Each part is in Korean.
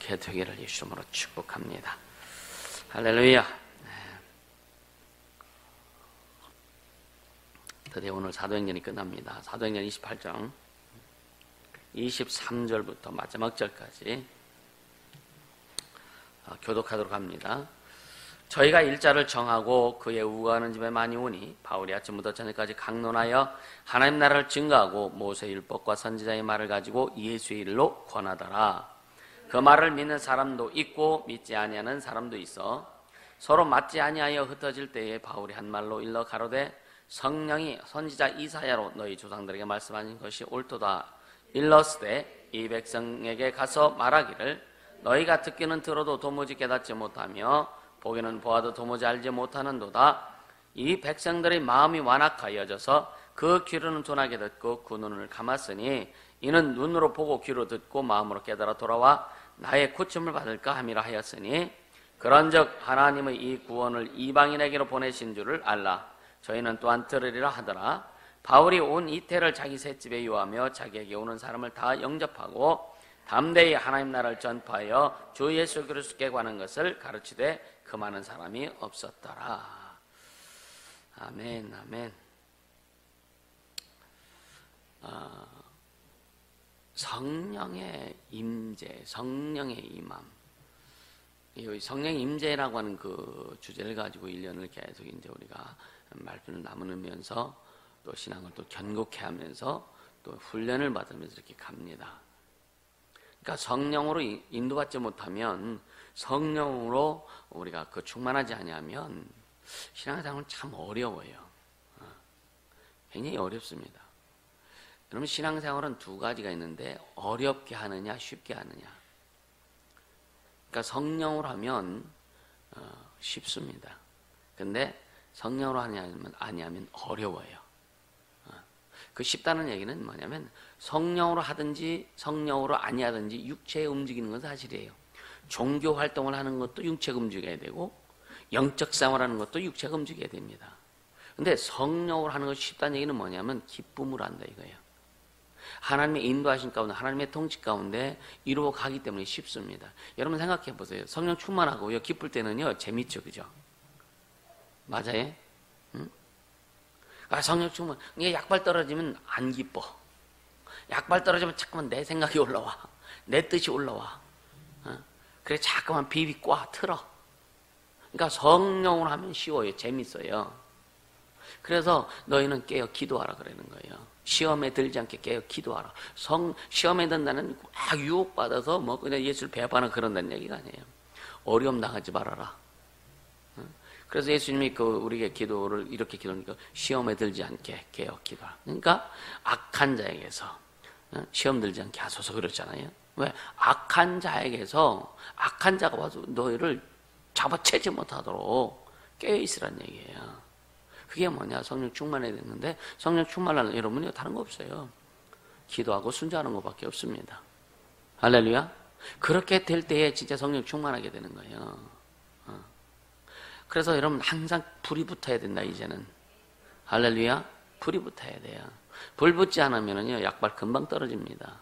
그렇게 되기를 예수 이름으로 축복합니다. 할렐루야. 드디어 오늘 사도행전이 끝납니다. 사도행전 28장 23절부터 마지막 절까지 교독하도록 합니다. 저희가 일자를 정하고 그의 우거하는 집에 많이 오니 바울이 아침부터 저녁까지 강론하여 하나님 나라를 증거하고 모세의 율법과 선지자의 말을 가지고 예수의 일로 권하더라. 그 말을 믿는 사람도 있고 믿지 아니하는 사람도 있어 서로 맞지 아니하여 흩어질 때에 바울이 한 말로 일러 가로되 성령이 선지자 이사야로 너희 조상들에게 말씀하신 것이 옳도다. 일렀으되 이 백성에게 가서 말하기를 너희가 듣기는 들어도 도무지 깨닫지 못하며 보기는 보아도 도무지 알지 못하는도다. 이 백성들의 마음이 완악하여져서 그 귀로는 둔하게 듣고 그 눈을 감았으니 이는 눈으로 보고 귀로 듣고 마음으로 깨달아 돌아와 나의 고침을 받을까 함이라 하였으니 그런즉 하나님의 이 구원을 이방인에게로 보내신 줄을 알라. 저희는 또한 들으리라 하더라. 바울이 온 이태를 자기 셋집에 유하며 자기에게 오는 사람을 다 영접하고 담대히 하나님 나라를 전파하여 주 예수 그리스도께 관한 것을 가르치되 그 많은 사람이 없었더라. 아멘, 아멘. 성령의 임재, 성령의 임함. 성령의 임재라고 하는 그 주제를 가지고 1년을 계속 이제 우리가 말씀을 나누면서 또 신앙을 또 견고케 하면서 또 훈련을 받으면서 이렇게 갑니다. 그러니까 성령으로 인도받지 못하면, 성령으로 우리가 그 충만하지 아니하면 신앙생활은 참 어려워요. 굉장히 어렵습니다. 여러분, 신앙생활은 두 가지가 있는데 어렵게 하느냐 쉽게 하느냐. 그러니까 성령으로 하면 쉽습니다. 근데 성령으로 아니하면 어려워요. 그 쉽다는 얘기는 뭐냐면 성령으로 하든지 성령으로 아니하든지 육체에 움직이는 건 사실이에요. 종교 활동을 하는 것도 육체가 움직여야 되고 영적 생활하는 것도 육체가 움직여야 됩니다. 근데 성령으로 하는 것이 쉽다는 얘기는 뭐냐면 기쁨으로 한다 이거예요. 하나님의 인도하신 가운데, 하나님의 통치 가운데 이루어 가기 때문에 쉽습니다. 여러분 생각해 보세요. 성령 충만하고요, 기쁠 때는요 재밌죠, 그죠? 맞아요? 응? 성령 충만. 이게 약발 떨어지면 안 기뻐. 약발 떨어지면 자꾸만 내 생각이 올라와. 내 뜻이 올라와. 그래 자꾸만 비비꼬아 틀어. 그러니까 성령으로 하면 쉬워요. 재밌어요. 그래서 너희는 깨어 기도하라 그러는 거예요. 시험에 들지 않게 깨어 기도하라. 시험에 든다는 막 유혹받아서 뭐 그냥 예수를 배반하고 그런다는 얘기가 아니에요. 어려움 당하지 말아라. 그래서 예수님이 우리에게 기도를 이렇게 기도하니까 시험에 들지 않게 깨어 기도하라. 그러니까 악한 자에게서 시험 들지 않게 하소서 그랬잖아요. 왜? 악한 자에게서 악한 자가 와서 너희를 잡아채지 못하도록 깨어있으란 얘기예요. 그게 뭐냐? 성령 충만해야 되는데 성령 충만하는 여러분이 다른 거 없어요. 기도하고 순종하는 것밖에 없습니다. 할렐루야. 그렇게 될 때에 진짜 성령 충만하게 되는 거예요. 그래서 여러분 항상 불이 붙어야 된다 이제는. 할렐루야. 불이 붙어야 돼요. 불 붙지 않으면요 약발 금방 떨어집니다.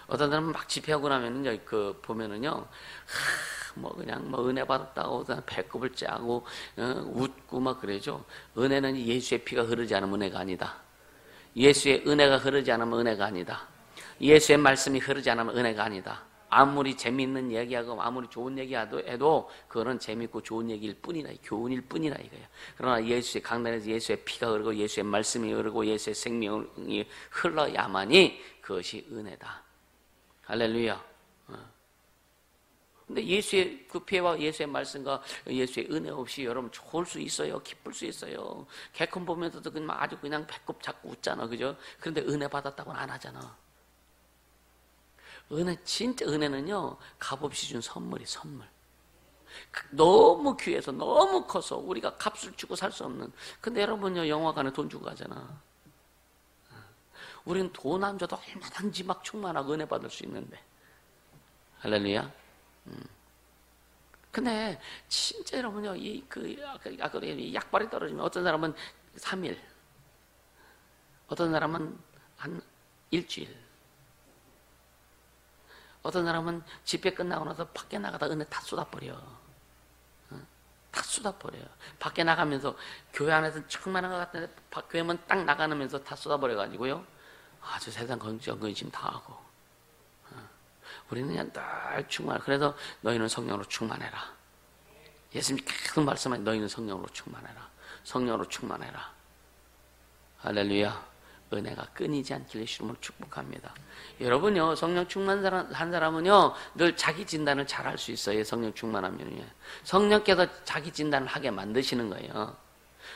어떤 사람은 막 집회하고 나면은요 보면은요 그냥 은혜 받았다고 배꼽을 짜고 웃고 막 그러죠. 은혜는 예수의 피가 흐르지 않으면 은혜가 아니다. 예수의 은혜가 흐르지 않으면 은혜가 아니다. 예수의 말씀이 흐르지 않으면 은혜가 아니다. 아무리 재미있는 얘기하고 아무리 좋은 얘기해도 그거는 재미있고 좋은 얘기일 뿐이라, 교훈일 뿐이라 이거예요. 그러나 예수의 강단에서 예수의 피가 흐르고 예수의 말씀이 흐르고 예수의 생명이 흘러야만이 그것이 은혜다. 할렐루야. 근데 예수의 그 피와 예수의 말씀과 예수의 은혜 없이 여러분 좋을 수 있어요. 기쁠 수 있어요. 개콘 보면서도 아주 그냥 배꼽 잡고 웃잖아. 그죠? 그런데 은혜 받았다고는 안 하잖아. 진짜 은혜는요, 값없이 준 선물이 선물. 너무 귀해서, 너무 커서 우리가 값을 주고 살 수 없는. 근데 여러분요, 영화관에 돈 주고 가잖아. 우리는 돈 안 줘도 얼마든지 막 충만하고 은혜 받을 수 있는데. 할렐루야. 근데 진짜 여러분요, 아까 약발이 떨어지면 어떤 사람은 3일, 어떤 사람은 한 일주일, 어떤 사람은 집회 끝나고 나서 밖에 나가다 은혜 다 쏟아버려. 다 쏟아버려요. 밖에 나가면서 교회 안에서 충만한 것 같은데 교회만 딱 나가면서 다 쏟아버려가지고요. 아주 세상 근심 다 하고. 우리는 그냥 늘 충만해. 그래서 너희는 성령으로 충만해라. 예수님이 계속 말씀하신 너희는 성령으로 충만해라. 성령으로 충만해라. 할렐루야. 은혜가 끊이지 않기를 주름으로 축복합니다. 여러분요, 성령 충만한 사람은요, 늘 자기 진단을 잘 할 수 있어요. 성령 충만하면요. 성령께서 자기 진단을 하게 만드시는 거예요.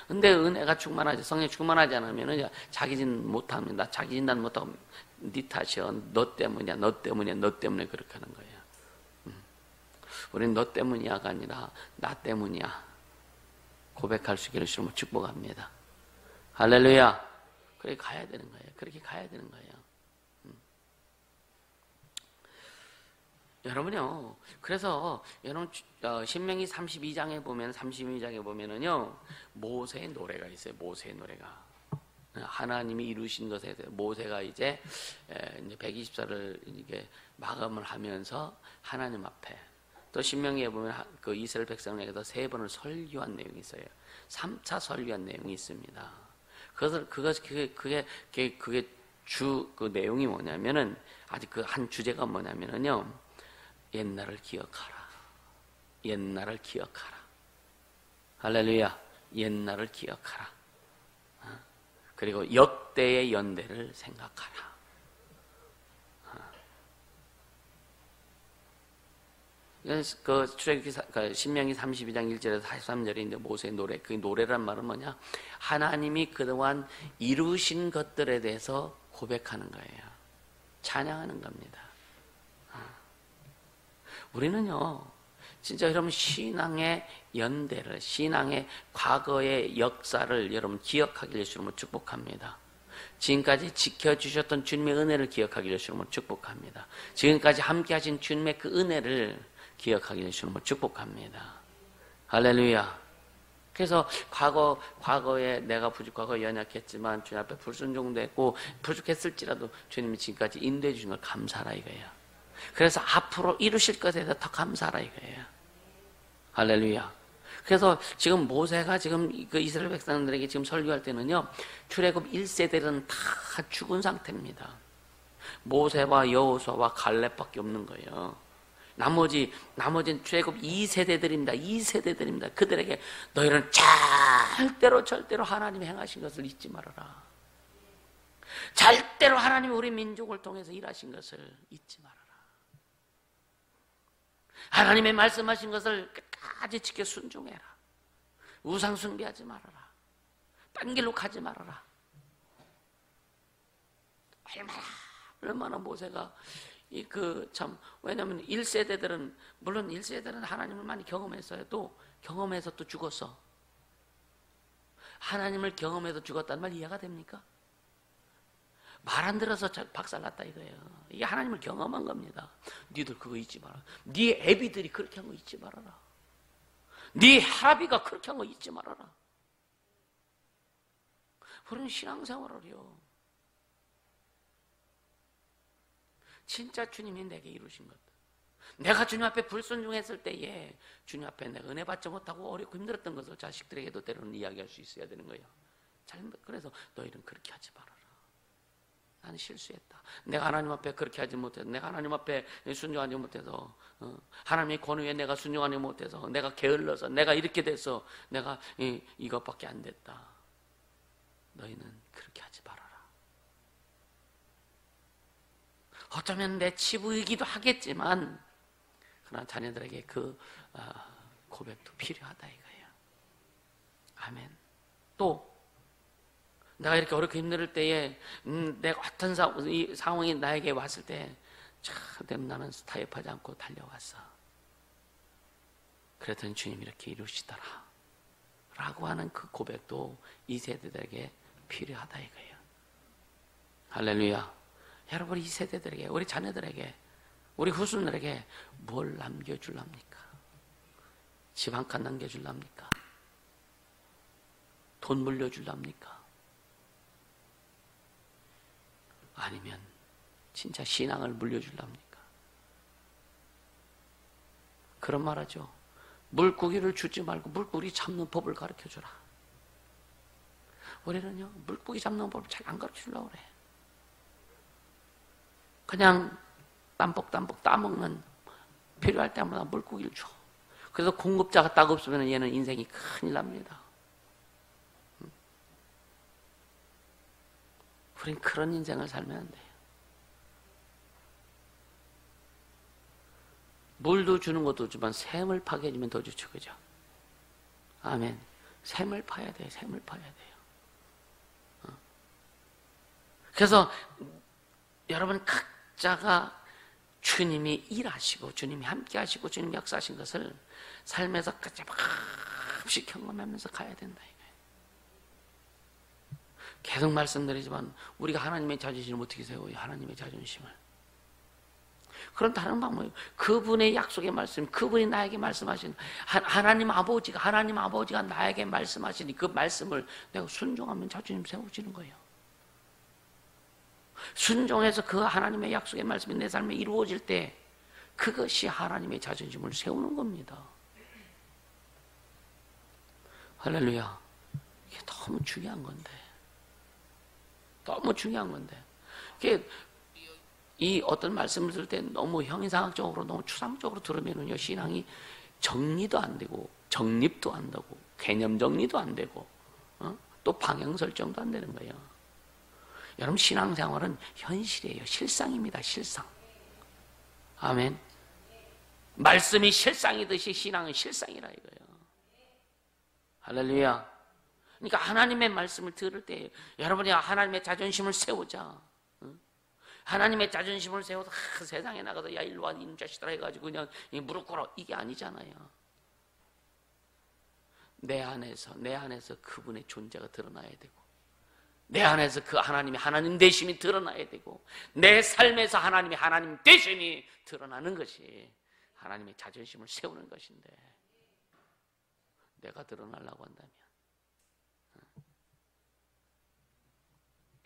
근데 은혜가 충만하지, 성령 충만하지 않으면 자기 진단 못합니다. 자기 진단 못하고 네 탓이야. 너 때문이야. 너 때문이야. 너 때문에 그렇게 하는 거예요. 우리는 너 때문이야가 아니라 나 때문이야. 고백할 수 있기를 주름으로 축복합니다. 할렐루야. 그렇게 가야 되는 거예요. 그렇게 가야 되는 거예요. 여러분요. 그래서 여러분 신명기 32장에 보면은요. 모세의 노래가 있어요. 모세의 노래가. 하나님이 이루신 것에 대해 모세가 이제 120살을 이게 마감을 하면서 하나님 앞에 또 신명기에 보면 그 이스라엘 백성에게도 3번을 설교한 내용이 있어요. 3차 설교한 내용이 있습니다. 그게 그 내용이 뭐냐면은 아직 그 한 주제가 뭐냐면은요. 옛날을 기억하라. 옛날을 기억하라. 할렐루야. 옛날을 기억하라. 그리고 역대의 연대를 생각하라. 그 출애굽기 신명기 32장 1절에서 43절에 이제 모세의 노래, 그 노래란 말은 뭐냐? 하나님이 그동안 이루신 것들에 대해서 고백하는 거예요. 찬양하는 겁니다. 우리는요, 진짜 여러분 신앙의 연대를, 신앙의 과거의 역사를 여러분 기억하기를 주님으로 축복합니다. 지금까지 지켜주셨던 주님의 은혜를 기억하기를 주님으로 축복합니다. 지금까지 함께 하신 주님의 그 은혜를 기억하기를 주님으로 축복합니다. 할렐루야. 그래서 과거에 내가 과거에 연약했지만 주님 앞에 불순종도 했고 부족했을지라도 주님이 지금까지 인도해 주신 걸 감사하라 이거예요. 그래서 앞으로 이루실 것에 대해서 더 감사하라 이거예요. 할렐루야. 그래서 지금 모세가 지금 그 이스라엘 백성들에게 지금 설교할 때는요, 출애굽 1세대들은 다 죽은 상태입니다. 모세와 여호수아와 갈렙밖에 없는 거예요. 나머지는 출애굽 2세대들입니다. 2세대들입니다. 그들에게 너희는 절대로 하나님이 행하신 것을 잊지 말아라. 절대로 하나님이 우리 민족을 통해서 일하신 것을 잊지 말아라. 하나님의 말씀하신 것을 끝까지 지켜 순종해라. 우상 숭배하지 말아라. 딴 길로 가지 말아라. 얼마나 모세가 왜냐면 1세대들은 물론 1세대들은 하나님을 많이 경험했어요. 또 경험해서 또 죽었어. 하나님을 경험해서 죽었다는 말 이해가 됩니까? 말 안 들어서 박살났다 이거예요. 이게 하나님을 경험한 겁니다. 니들 그거 잊지 마라. 네 애비들이 그렇게 한 거 잊지 말아라. 네 할아비가 그렇게 한 거 잊지 말아라. 우리는 신앙생활을요. 진짜 주님이 내게 이루신 것. 내가 주님 앞에 불순종했을 때에 주님 앞에 내가 은혜 받지 못하고 어렵고 힘들었던 것을 자식들에게도 때로는 이야기할 수 있어야 되는 거예요. 그래서 너희는 그렇게 하지 말아라. 나는 실수했다. 내가 하나님 앞에 그렇게 하지 못해서, 내가 하나님 앞에 순종하지 못해서, 하나님의 권위에 내가 순종하지 못해서, 내가 게을러서, 내가 이렇게 돼서, 내가 이것밖에 안 됐다. 너희는 그렇게 하지 말아라. 어쩌면 내 치부이기도 하겠지만, 그러나 자녀들에게 그 고백도 필요하다 이거예요. 아멘. 또 내가 이렇게 어렵게 힘들 때에 내가 어떤 이 상황이 나에게 왔을 때 참 나는 타협하지 않고 달려왔어. 그랬더니 주님이 이렇게 이루시더라 라고 하는 그 고백도 이 세대들에게 필요하다 이거예요. 할렐루야. 여러분 이 세대들에게, 우리 자녀들에게, 우리 후손들에게 뭘 남겨줄랍니까? 집 한 칸 남겨줄랍니까? 돈 물려줄랍니까? 아니면 진짜 신앙을 물려줄랍니까? 그런 말 하죠. 물고기를 주지 말고 물고기 잡는 법을 가르쳐주라. 우리는요, 물고기 잡는 법을 잘 안 가르쳐주려고 그래. 그냥 땀뻑땀뻑 따먹는, 필요할 때마다 물고기를 줘. 그래서 공급자가 딱 없으면 얘는 인생이 큰일 납니다. 우린 그런 인생을 살면 안 돼요. 물도 주는 것도 좋지만 샘을 파게 해주면 더 좋죠. 그죠? 아멘. 샘을 파야 돼요. 샘을 파야 돼요. 그래서 여러분 각자가 주님이 일하시고 주님이 함께 하시고 주님이 역사하신 것을 삶에서 조금씩 경험하면서 가야 된다 이거예요. 계속 말씀드리지만 우리가 하나님의 자존심을 어떻게 세워요? 하나님의 자존심을. 그런 다른 방법이에요. 그분의 약속의 말씀, 그분이 나에게 말씀하신 하나님 아버지가 나에게 말씀하시니 그 말씀을 내가 순종하면 자존심 세워지는 거예요. 순종해서 그 하나님의 약속의 말씀이 내 삶에 이루어질 때 그것이 하나님의 자존심을 세우는 겁니다. 할렐루야. 이게 너무 중요한 건데. 너무 중요한 건데. 이 어떤 말씀을 들을 때 너무 형이상학적으로 너무 추상적으로 들으면요 신앙이 정리도 안 되고 정립도 안 되고 개념 정리도 안 되고 또 방향 설정도 안 되는 거예요. 여러분 신앙생활은 현실이에요. 실상입니다. 실상. 아멘. 말씀이 실상이듯이 신앙은 실상이라 이거예요. 할렐루야. 그러니까 하나님의 말씀을 들을 때 여러분이 하나님의 자존심을 세우자. 하나님의 자존심을 세워서 세상에 나가서 야 일로 와 이놈 자식들아 해가지고 그냥 무릎 꿇어 이게 아니잖아요. 내 안에서 그분의 존재가 드러나야 되고 내 안에서 그 하나님의 하나님 되심이 드러나야 되고 내 삶에서 하나님의 하나님 되심이 드러나는 것이 하나님의 자존심을 세우는 것인데 내가 드러나려고 한다면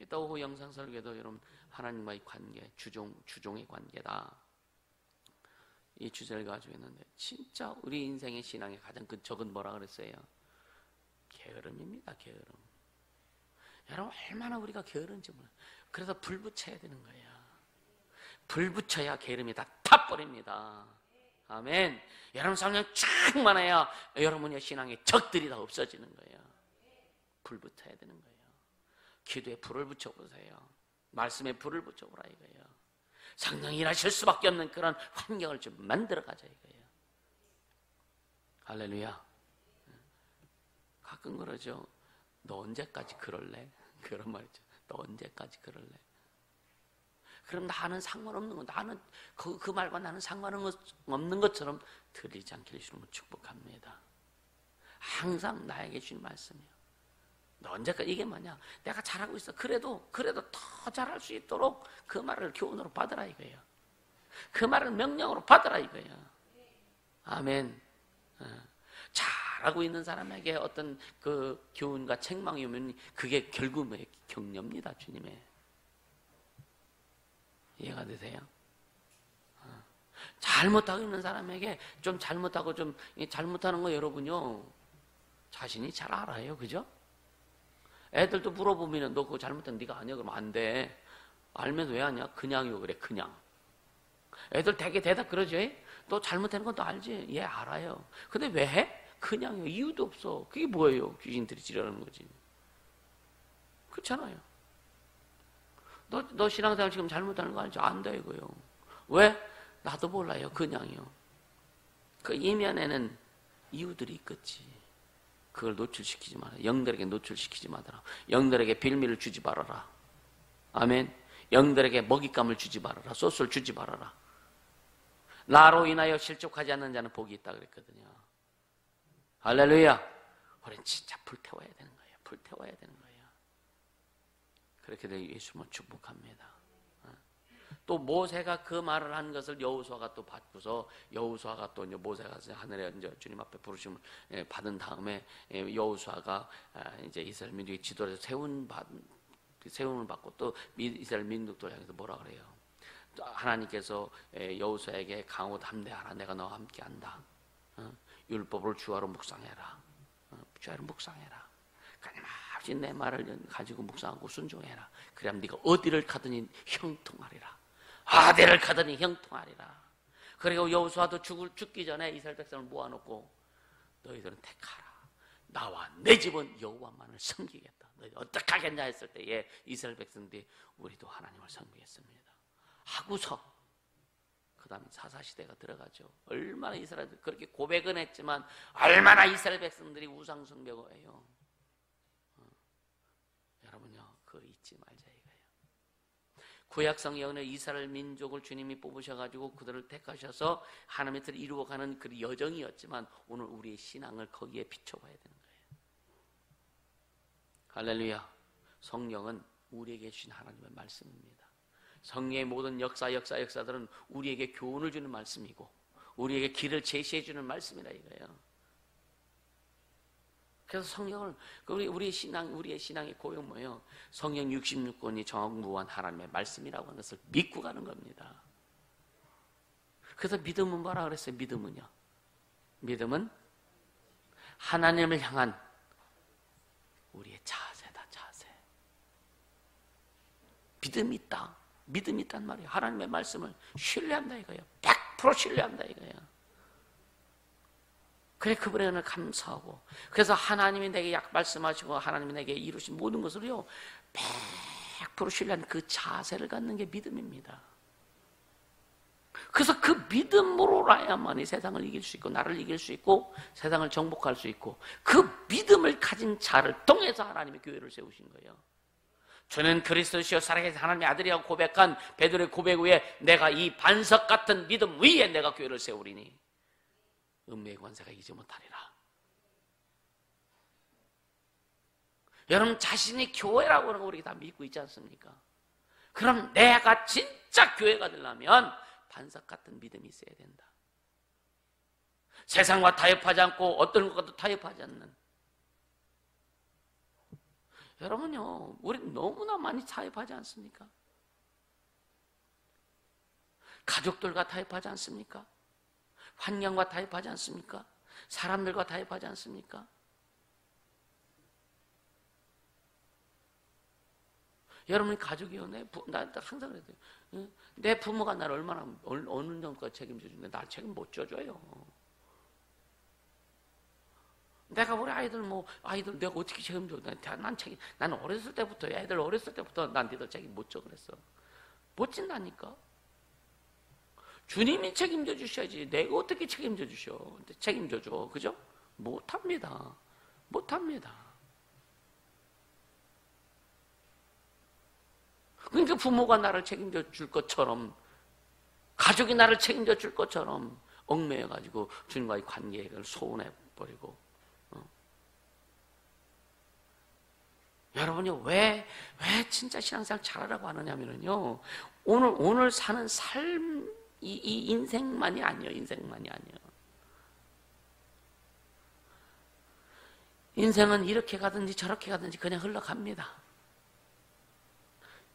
이따 오후 영상 설교도 여러분 하나님과의 관계, 주종의 관계다. 이 주제를 가지고 있는데 진짜 우리 인생의 신앙의 가장 큰 적은 뭐라 그랬어요? 게으름입니다. 게으름. 여러분 얼마나 우리가 게으른지 몰라요. 그래서 불 붙여야 되는 거예요. 불 붙여야 게으름이 다 타버립니다. 아멘. 여러분 성령 쫙 많아야 여러분의 신앙의 적들이 다 없어지는 거예요. 불 붙여야 되는 거예요. 기도에 불을 붙여보세요. 말씀에 불을 붙여보라 이거예요. 성령이 일하실 수밖에 없는 그런 환경을 좀 만들어가자 이거예요. 할렐루야. 가끔 그러죠. 너 언제까지 그럴래? 그런 말이죠. 너 언제까지 그럴래? 그럼 나는 상관없는 거, 나는 그 말과 나는 상관없는 것처럼 들리지 않게 해주는 걸 축복합니다. 항상 나에게 주신 말씀이요. 너 언제까지 이게 뭐냐? 내가 잘하고 있어. 그래도 더 잘할 수 있도록 그 말을 교훈으로 받으라 이거예요. 그 말을 명령으로 받으라 이거예요. 아멘. 잘하고 있는 사람에게 어떤 그 교훈과 책망이 오면 그게 결국은 격려입니다. 주님의. 이해가 되세요? 잘못하고 있는 사람에게 좀 잘못하고 좀 잘못하는 거 여러분요 자신이 잘 알아요. 그죠? 애들도 물어보면 너 그거 잘못한 네가 아니야 그러면 안 돼. 알면 왜 하냐? 그냥이요. 그래 그냥. 애들 되게 대답 그러죠. 너 잘못한 건 너 알지? 얘 알아요. 근데 왜 해? 그냥요. 이유도 없어. 그게 뭐예요? 귀신들이 지랄하는 거지. 그렇잖아요. 너 신앙생활 지금 잘못하는 거 알지? 안 돼 이거요. 왜? 나도 몰라요. 그냥요. 그 이면에는 이유들이 있겠지. 그걸 노출시키지 마라. 영들에게 노출시키지 마라. 영들에게 빌미를 주지 말아라. 아멘. 영들에게 먹잇감을 주지 말아라. 소스를 주지 말아라. 나로 인하여 실족하지 않는 자는 복이 있다 그랬거든요. 할렐루야. 우리는 진짜 불태워야 되는 거예요. 불태워야 되는 거예요. 그렇게 되기 예수님을 축복합니다. 또 모세가 그 말을 한 것을 여호수아가 또 받고서 여호수아가 또 모세가 하늘에 이제 주님 앞에 부르심을 받은 다음에 여호수아가 이제 이스라엘 민족의 지도자로 세움을 받고 또 이스라엘 민족들 향해서 뭐라 그래요? 하나님께서 여호수아에게 강호 담대하라, 내가 너와 함께한다. 율법을 주야로 묵상해라. 주야로 묵상해라. 끊임없이 내 말을 가지고 묵상하고 순종해라. 그래야 네가 어디를 가더니 형통하리라. 어디를 가더니 형통하리라. 그리고 여호수아도 죽기 전에 이스라엘 백성을 모아놓고 너희들은 택하라. 나와 내 집은 여호와만을 섬기겠다. 너희 어떻게 하겠냐 했을 때에 이스라엘 백성들이 우리도 하나님을 섬기겠습니다 하고서 그 다음에 사사시대가 들어가죠. 얼마나 이스라엘들 그렇게 고백은 했지만 얼마나 이스라엘 백성들이 우상숭배고 해요. 여러분요, 그거 잊지 말자 이거예요. 구약 성경에 이스라엘 민족을 주님이 뽑으셔가지고 그들을 택하셔서 하나님의 뜻을 이루어가는 그 여정이었지만 오늘 우리의 신앙을 거기에 비춰봐야 되는 거예요. 할렐루야. 성령은 우리에게 주신 하나님의 말씀입니다. 성령의 모든 역사들은 우리에게 교훈을 주는 말씀이고 우리에게 길을 제시해 주는 말씀이라 이거예요. 그래서 성령을 우리의 신앙의 고용 뭐예요? 성령 66권이 정무한 하나님의 말씀이라고 하는 것을 믿고 가는 겁니다. 그래서 믿음은 뭐라 그랬어요? 믿음은 하나님을 향한 우리의 자세다, 자세. 믿음이 있단 말이에요. 하나님의 말씀을 신뢰한다 이거예요. 100% 신뢰한다 이거예요. 그래 그분의 은혜를 감사하고, 그래서 하나님이 내게 말씀하시고 하나님이 내게 이루신 모든 것을요 100% 신뢰한 그 자세를 갖는 게 믿음입니다. 그래서 그 믿음으로라야만이 세상을 이길 수 있고 나를 이길 수 있고 세상을 정복할 수 있고, 그 믿음을 가진 자를 통해서 하나님의 교회를 세우신 거예요. 저는 그리스도시요 살아계신 하나님의 아들이라고 고백한 베드로의 고백 후에 내가 이 반석 같은 믿음 위에 내가 교회를 세우리니 음매의 권세가 이기지 못하리라. 여러분 자신이 교회라고 하는 거 우리 다 믿고 있지 않습니까? 그럼 내가 진짜 교회가 되려면 반석 같은 믿음이 있어야 된다. 세상과 타협하지 않고 어떤 것과도 타협하지 않는. 여러분요, 우리 너무나 많이 타협하지 않습니까? 가족들과 타협하지 않습니까? 환경과 타협하지 않습니까? 사람들과 타협하지 않습니까? 여러분이 가족이요. 나한테 항상 그래요. 내 부모가 나를 얼마나 어느 정도까지 책임져 주는데 나 책임 못 져줘요. 내가 우리 아이들 내가 어떻게 책임져? 난 어렸을 때부터 애들 어렸을 때부터 난 니들 책임 못 져 그랬어. 못 진다니까. 주님이 책임져 주셔야지. 내가 어떻게 책임져 주셔? 책임져 줘. 그죠? 못합니다. 그러니까 부모가 나를 책임져 줄 것처럼, 가족이 나를 책임져 줄 것처럼 얽매여가지고 주님과의 관계를 소원해버리고. 여러분이 왜 진짜 신앙생활 잘하라고 하느냐면요, 오늘 사는 삶, 이 인생만이 아니에요. 인생은 이렇게 가든지 저렇게 가든지 그냥 흘러갑니다.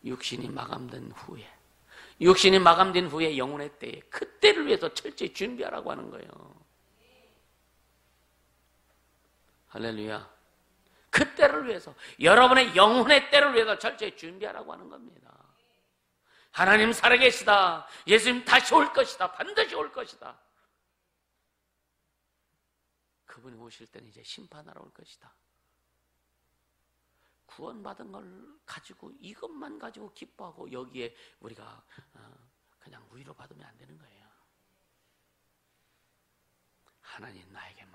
육신이 마감된 후에 영혼의 때에 그때를 위해서 철저히 준비하라고 하는 거예요. 할렐루야. 그때를 위해서, 여러분의 영혼의 때를 위해서 철저히 준비하라고 하는 겁니다. 하나님 살아계시다. 예수님 다시 올 것이다. 반드시 올 것이다. 그분이 오실 때는 이제 심판하러 올 것이다. 구원받은 걸 가지고 이것만 가지고 기뻐하고 여기에 우리가 그냥 위로받으면 안 되는 거예요. 하나님 나에게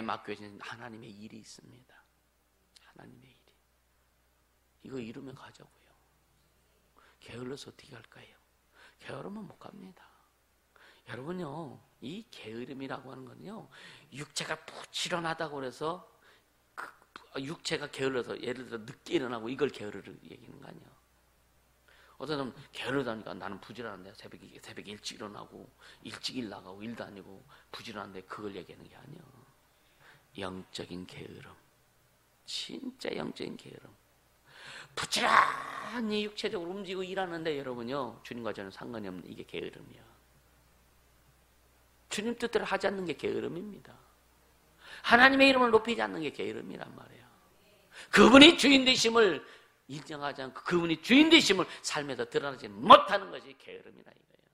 맡겨진 하나님의 일이 있습니다. 하나님의 일이. 이거 이루면 가자고요. 게을러서 어떻게 할까요? 게으르면 못 갑니다. 여러분요, 이 게으름이라고 하는 건요, 육체가 부지런하다고 그래서 육체가 게을러서 예를 들어 늦게 일어나고 이걸 게으르를 얘기하는 거 아니에요. 어떤 사람은 게으르다니까 나는 부지런한데 새벽에 일찍 일어나고 일찍 일 나가고 일 다니고 부지런한데 그걸 얘기하는 게 아니에요. 영적인 게으름, 진짜 영적인 게으름. 부지런히 육체적으로 움직이고 일하는데 여러분요, 주님과 저는 상관이 없는 이게 게으름이야. 주님 뜻대로 하지 않는 게 게으름입니다. 하나님의 이름을 높이지 않는 게 게으름이란 말이에요. 그분이 주인 되심을 인정하지 않고 그분이 주인 되심을 삶에서 드러나지 못하는 것이 게으름이라 이거예요.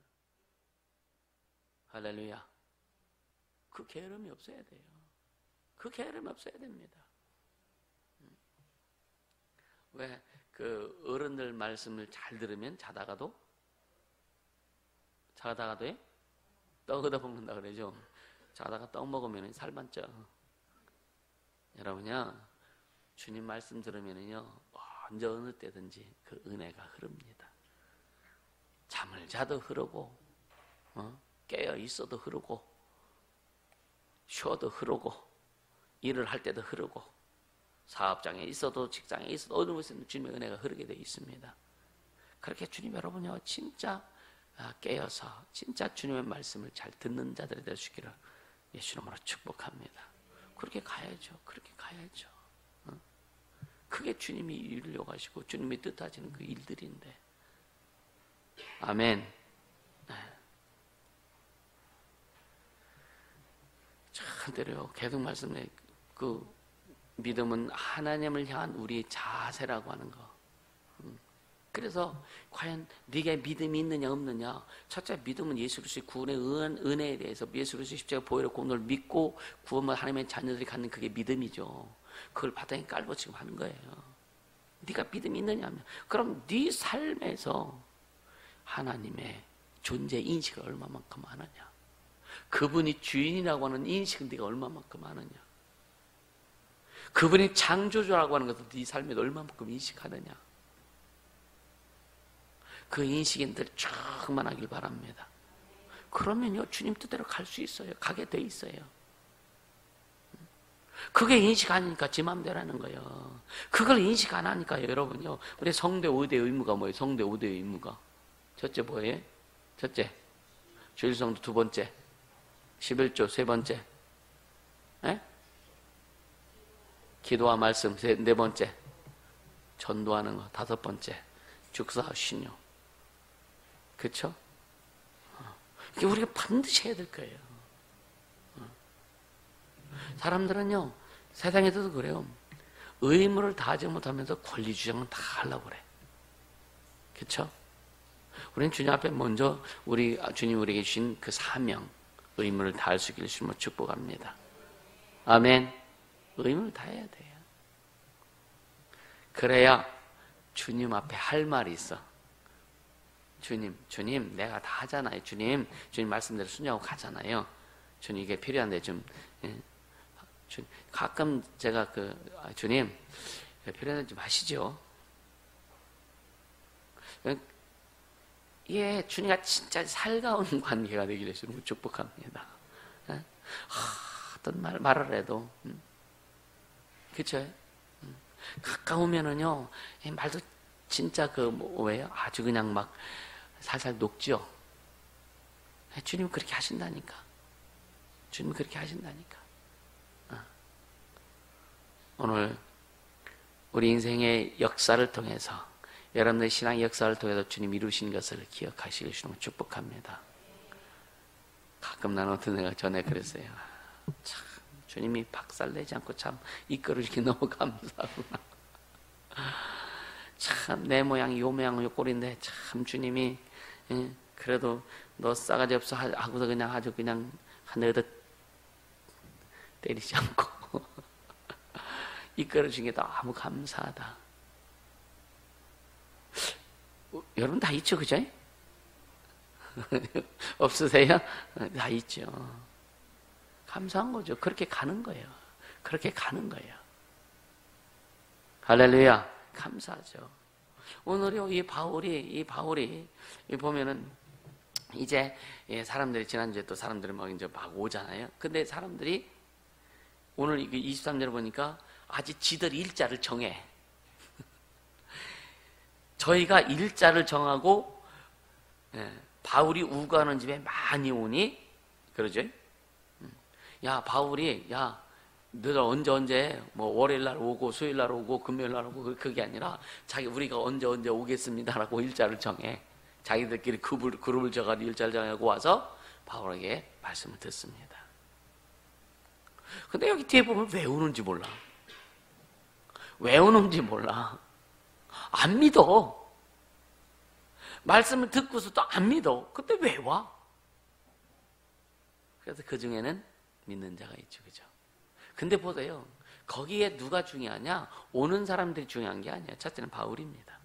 할렐루야. 그 게으름이 없어야 돼요. 그 게으름이 없어야 됩니다. 왜? 그 어른들 말씀을 잘 들으면 자다가도 떡 얻어 먹는다 그러죠. 자다가 떡 먹으면 살만 쪄. 여러분요, 주님 말씀 들으면요, 언제 어느 때든지 그 은혜가 흐릅니다. 잠을 자도 흐르고, 깨어 있어도 흐르고, 쉬어도 흐르고, 일을 할 때도 흐르고, 사업장에 있어도 직장에 있어도 어느 곳에는 주님의 은혜가 흐르게 되어 있습니다. 그렇게 주님 여러분요, 진짜 깨어서 진짜 주님의 말씀을 잘 듣는 자들이 될 수 있기를 예수 이름으로 축복합니다. 그렇게 가야죠. 그렇게 가야죠. 그게 주님이 이루려고 하시고 주님이 뜻하시는 그 일들인데. 아멘. 참대로 계속 말씀해. 그 믿음은 하나님을 향한 우리의 자세라고 하는 거. 그래서 과연 네게 믿음이 있느냐 없느냐. 첫째, 믿음은 예수 그리스도의 구원의 은혜에 대해서 예수 그리스도의 십자가 보혈의 공로를 믿고 구원을 하나님의 자녀들이 갖는 그게 믿음이죠. 그걸 바닥에 깔고 지금 하는 거예요. 네가 믿음이 있느냐 하면, 그럼 네 삶에서 하나님의 존재 인식을 얼마만큼 하느냐, 그분이 주인이라고 하는 인식은 네가 얼마만큼 하느냐, 그분이 창조주라고 하는 것을 네 삶에 얼마만큼 인식하느냐, 그 인식이 늘 충만하길 바랍니다. 그러면요, 주님 뜻대로 갈 수 있어요. 가게 돼 있어요. 그게 인식 안 하니까 지 맘대로 하는 거예요. 그걸 인식 안 하니까 여러분요, 우리 성대 5대 의무가 뭐예요? 성대 5대 의무가 첫째 뭐예요? 첫째 주일성도 두 번째, 11조 세 번째, 기도와 말씀 네 번째, 전도하는 거 다섯 번째, 죽사 신요. 그렇죠? 이게 우리가 반드시 해야 될 거예요. 사람들은요, 세상에서도 그래요. 의무를 다하지 못하면서 권리 주장은 다 하려고 그래. 그렇죠? 우리는 주님 앞에 먼저 우리 주님 우리에게 주신 그 사명, 의무를 다할 수 있기를 주님으로 축복합니다. 아멘. 의무를 다해야 돼요. 그래야 주님 앞에 할 말이 있어. 주님, 내가 다 하잖아요. 주님 말씀대로 순종하고 가잖아요. 주님 이게 필요한데 좀, 가끔 제가 주님, 필요한데 좀 하시죠. 예, 주님과 진짜 살가운 관계가 되기를 주님으로 축복합니다. 어떤 말을 해도, 그쵸? 가까우면은요, 말도 진짜 뭐예요? 아주 그냥 막 살살 녹죠? 주님 그렇게 하신다니까. 주님 그렇게 하신다니까. 오늘 우리 인생의 역사를 통해서, 여러분의 신앙의 역사를 통해서 주님 이루신 것을 기억하시길 주님을 축복합니다. 가끔 나는 어떤 애가 전에 그랬어요. 참 주님이 박살내지 않고 참 이끌어주기 너무 감사하구나. 참 내 모양이 요 모양 요 꼴인데 참 주님이 그래도 너 싸가지 없어 하고서 그냥 아주 그냥 하늘에다 때리지 않고 이끌어준 게 너무 감사하다. 여러분 다 있죠, 그죠? 없으세요? 다 있죠. 감사한 거죠. 그렇게 가는 거예요. 그렇게 가는 거예요. 할렐루야. 감사하죠. 오늘요, 이 바울이 보면은 이제 사람들이 지난주에 또 사람들이 막 이제 막 오잖아요. 근데 사람들이 오늘 23절을 보니까 아직 지들 일자를 정해. 저희가 일자를 정하고 바울이 우거하는 집에 많이 오니 그러죠. 야 바울이 야 늘 언제 뭐 월요일 날 오고 수요일 날 오고 금요일 날 오고 그게 아니라 우리가 언제 오겠습니다라고 일자를 정해. 자기들끼리 그룹을 정하고 일자를 정하고 와서 바울에게 말씀을 듣습니다. 근데 여기 뒤에 보면 왜 우는지 몰라. 왜 우는지 몰라. 안 믿어. 말씀을 듣고서도 안 믿어. 근데 왜 와? 그래서 그 중에는 믿는 자가 있죠. 그죠? 근데 보세요. 거기에 누가 중요하냐? 오는 사람들이 중요한 게 아니야. 첫째는 바울입니다.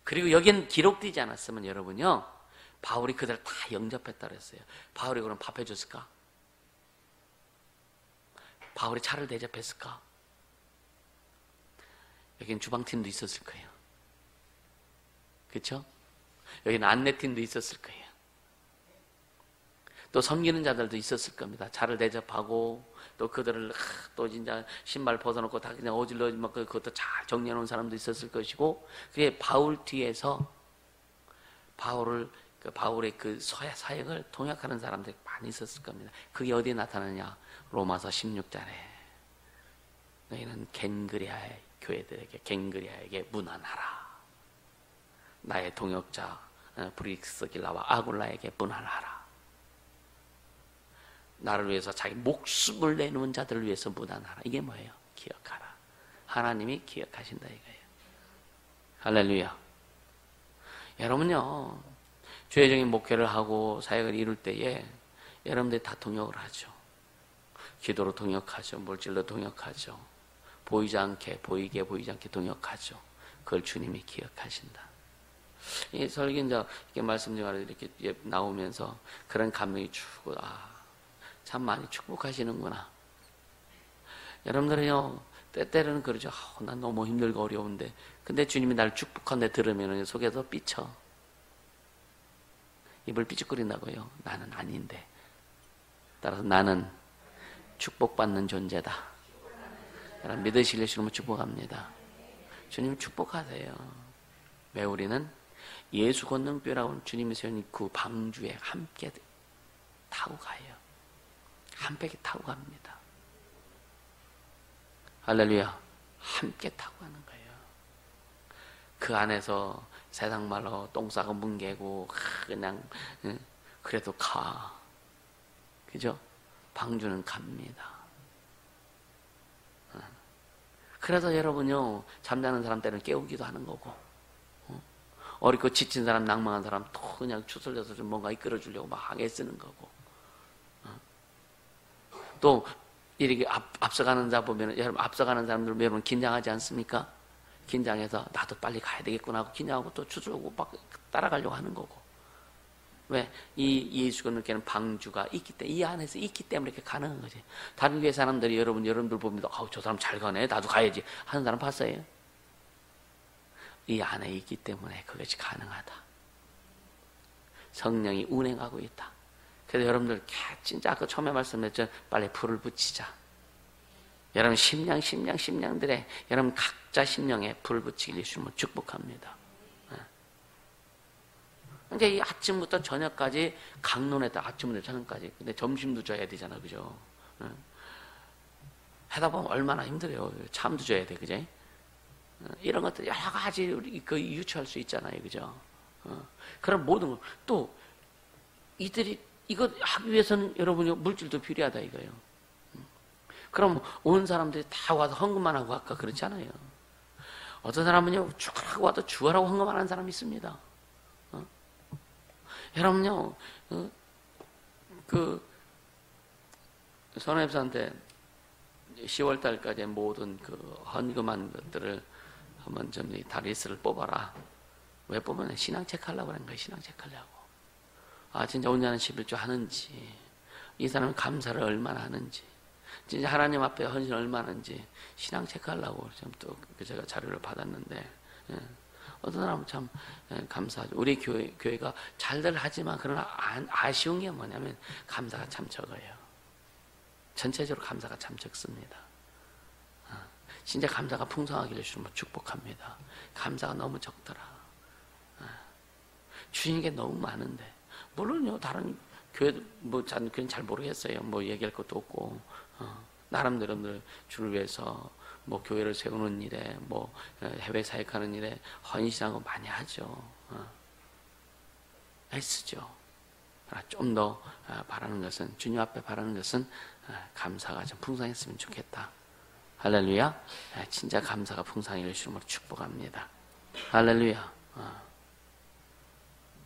그리고 여기는 기록되지 않았으면 여러분요, 바울이 그들 다 영접했다 그랬어요. 바울이 그럼 밥 해줬을까? 바울이 차를 대접했을까? 여기는 주방팀도 있었을 거예요. 그렇죠? 여기는 안내팀도 있었을 거예요. 또 섬기는 자들도 있었을 겁니다. 차를 대접하고 또 그들을 또 진짜 신발 벗어놓고 다 그냥 어질러 막 그것도 잘 정리해 놓은 사람도 있었을 것이고, 그게 바울 뒤에서 바울의 그 사역을 동역하는 사람들이 많이 있었을 겁니다. 그게 어디에 나타나냐? 로마서 16절에 너희는 겐그리아의 교회들에게, 겐그리아에게 문안하라. 나의 동역자 브리스길라와 아굴라에게 문안하라. 나를 위해서 자기 목숨을 내놓은 자들을 위해서 문안하라. 이게 뭐예요? 기억하라. 하나님이 기억하신다 이거예요. 할렐루야. 여러분요, 죄적인 목회를 하고 사역을 이룰 때에 여러분들이 다 동역을 하죠. 기도로 동역하죠. 물질로 동역하죠. 보이지 않게 동역하죠. 그걸 주님이 기억하신다. 이 설교자 이렇게 말씀 중에 이렇게 나오면서 그런 감동이 주고, 참 많이 축복하시는구나. 여러분들은요, 때때로는 그러죠. 난 너무 힘들고 어려운데. 근데 주님이 날 축복한데 들으면 속에서 삐쳐. 입을 삐죽거린다고요. 나는 아닌데. 따라서 나는 축복받는 존재다. 여러분 믿으시려시면 축복합니다. 주님 축복하세요. 왜 우리는 예수 권능뼈라고 하는 주님이 세운 그 방주에 함께 타고 가요. 함께 타고 갑니다. 할렐루야. 함께 타고 가는 거예요. 그 안에서 세상 말로 똥 싸고 뭉개고 그냥 그래도 가. 그죠? 방주는 갑니다. 그래서 여러분요, 잠자는 사람 때는 깨우기도 하는 거고, 어렵고 지친 사람, 낭망한 사람 또 그냥 추슬려서 좀 뭔가 이끌어주려고 막 애쓰는 거고, 또 이렇게 앞서가는 자 보면, 여러분 앞서가는 사람들 여러분 긴장하지 않습니까? 긴장해서 나도 빨리 가야 되겠구나 하고 긴장하고 또 추스르고 막 따라가려고 하는 거고. 왜? 이 예수 그리스도는 방주가 있기 때문에, 이 안에서 있기 때문에 이렇게 가능한 거지. 다른 교회 사람들이 여러분들 보면 저 사람 잘 가네, 나도 가야지 하는 사람 봤어요? 이 안에 있기 때문에 그것이 가능하다. 성령이 운행하고 있다. 그래서 여러분들 진짜 아까 처음에 말씀드렸죠. 빨리 불을 붙이자. 여러분 심령들의 여러분 각자 심령에 불 붙이길 예수님은 축복합니다. 그러니까 이 아침부터 저녁까지 강론했다. 아침부터 저녁까지. 근데 점심도 줘야 되잖아, 그죠? 하다 보면 얼마나 힘들어요. 잠도 줘야 돼, 그죠? 이런 것들 여러 가지 유추할 수 있잖아요, 그죠? 그럼 모든 거 또 이들이 이거 하기 위해서는 여러분이 물질도 필요하다 이거예요. 그럼 온 사람들이 다 와서 헌금만 하고 아까 그렇잖아요. 어떤 사람은요 주하고 와도 주하라고 헌금 안 하는 사람이 있습니다. 여러분요 그 선회사한테 10월 달까지 모든 그 헌금한 것들을 한번 좀 다 리스트를 뽑아라. 왜 뽑으면 신앙 체크하려고 하는 거예요. 신앙 체크하려고. 진짜 온전한 11조 하는지, 이 사람은 감사를 얼마나 하는지, 진짜 하나님 앞에 헌신 얼마나 하는지 신앙 체크하려고 좀 또 제가 자료를 받았는데, 어떤 사람은 참 감사하죠. 우리 교회가 잘들 하지만 그러나 아쉬운 게 뭐냐면 감사가 참 적어요. 전체적으로 감사가 참 적습니다. 진짜 감사가 풍성하기를 주님은 축복합니다. 감사가 너무 적더라. 주인 게 너무 많은데, 물론요 다른 교회 뭐 저는 그건 잘 모르겠어요. 뭐 얘기할 것도 없고, 나름대로 주를 위해서 뭐 교회를 세우는 일에 뭐 해외 사역하는 일에 헌신하고 많이 하죠. 애쓰죠. 좀 더 바라는 것은, 주님 앞에 바라는 것은 감사가 좀 풍성했으면 좋겠다. 할렐루야. 진짜 감사가 풍성히 주심으로 축복합니다. 할렐루야.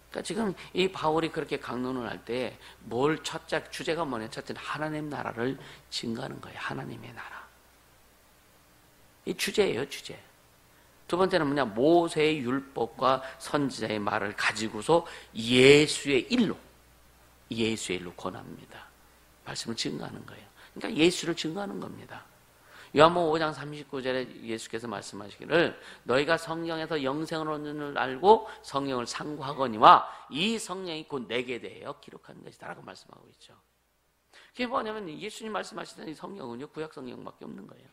그러니까 지금 이 바울이 그렇게 강론을 할 때 뭘 첫째 주제가 뭐냐? 첫째는 하나님 나라를 증거하는 거예요. 하나님의 나라. 이 주제예요, 주제. 두 번째는 뭐냐? 모세의 율법과 선지자의 말을 가지고서 예수의 일로 권합니다. 말씀을 증거하는 거예요. 그러니까 예수를 증거하는 겁니다. 요한복음 5장 39절에 예수께서 말씀하시기를 너희가 성령에서 영생을 얻는 줄 알고 성령을 상고하거니와 이 성령이 곧 내게 대하여 기록한 것이다 라고 말씀하고 있죠. 그게 뭐냐면 예수님 말씀하시던 이 성령은요, 구약 성령밖에 없는 거예요.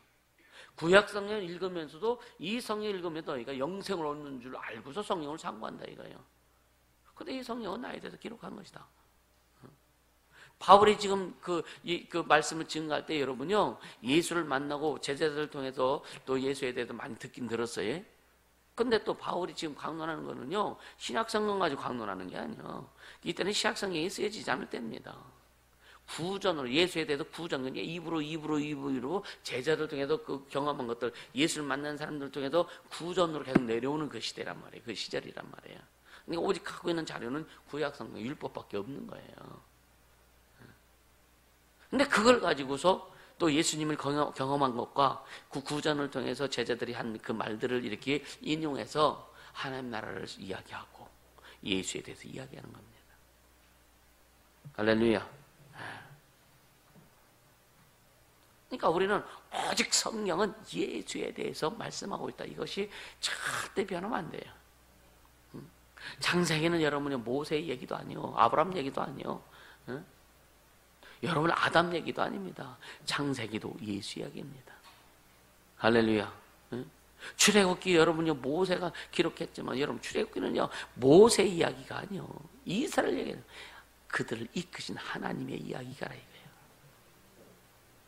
구약 성령을 읽으면서도 이 성령을 읽으면 너희가 영생을 얻는 줄 알고서 성령을 상고한다 이거예요. 근데 이 성령은 나에 대해서 기록한 것이다. 바울이 지금 그 말씀을 증거할 때 여러분요, 예수를 만나고 제자들을 통해서 또 예수에 대해서 많이 듣긴 들었어요. 근데 또 바울이 지금 강론하는 거는요, 신약성경 가지고 강론하는 게 아니에요. 이때는 신약성경이 쓰여지지 않을 때입니다. 구전으로, 예수에 대해서 구전, 입으로 제자들 통해서 그 경험한 것들, 예수를 만난 사람들 통해서 구전으로 계속 내려오는 그 시대란 말이에요. 그 시절이란 말이에요. 그러니까 오직 갖고 있는 자료는 구약성경, 율법밖에 없는 거예요. 근데 그걸 가지고서 또 예수님을 경험한 것과 그 구전을 통해서 제자들이 한 그 말들을 이렇게 인용해서 하나님 나라를 이야기하고 예수에 대해서 이야기하는 겁니다. 할렐루야. 그러니까 우리는 오직 성경은 예수에 대해서 말씀하고 있다. 이것이 절대 변하면 안 돼요. 창세기는 여러분이 모세의 얘기도 아니요, 아브라함 얘기도 아니요, 여러분 아담 얘기도 아닙니다. 창세기도 예수 이야기입니다. 할렐루야. 출애굽기 여러분요, 모세가 기록했지만 여러분 출애굽기는요, 모세 이야기가 아니요, 이스라엘 얘기예요. 그들을 이끄신 하나님의 이야기가 이거예요.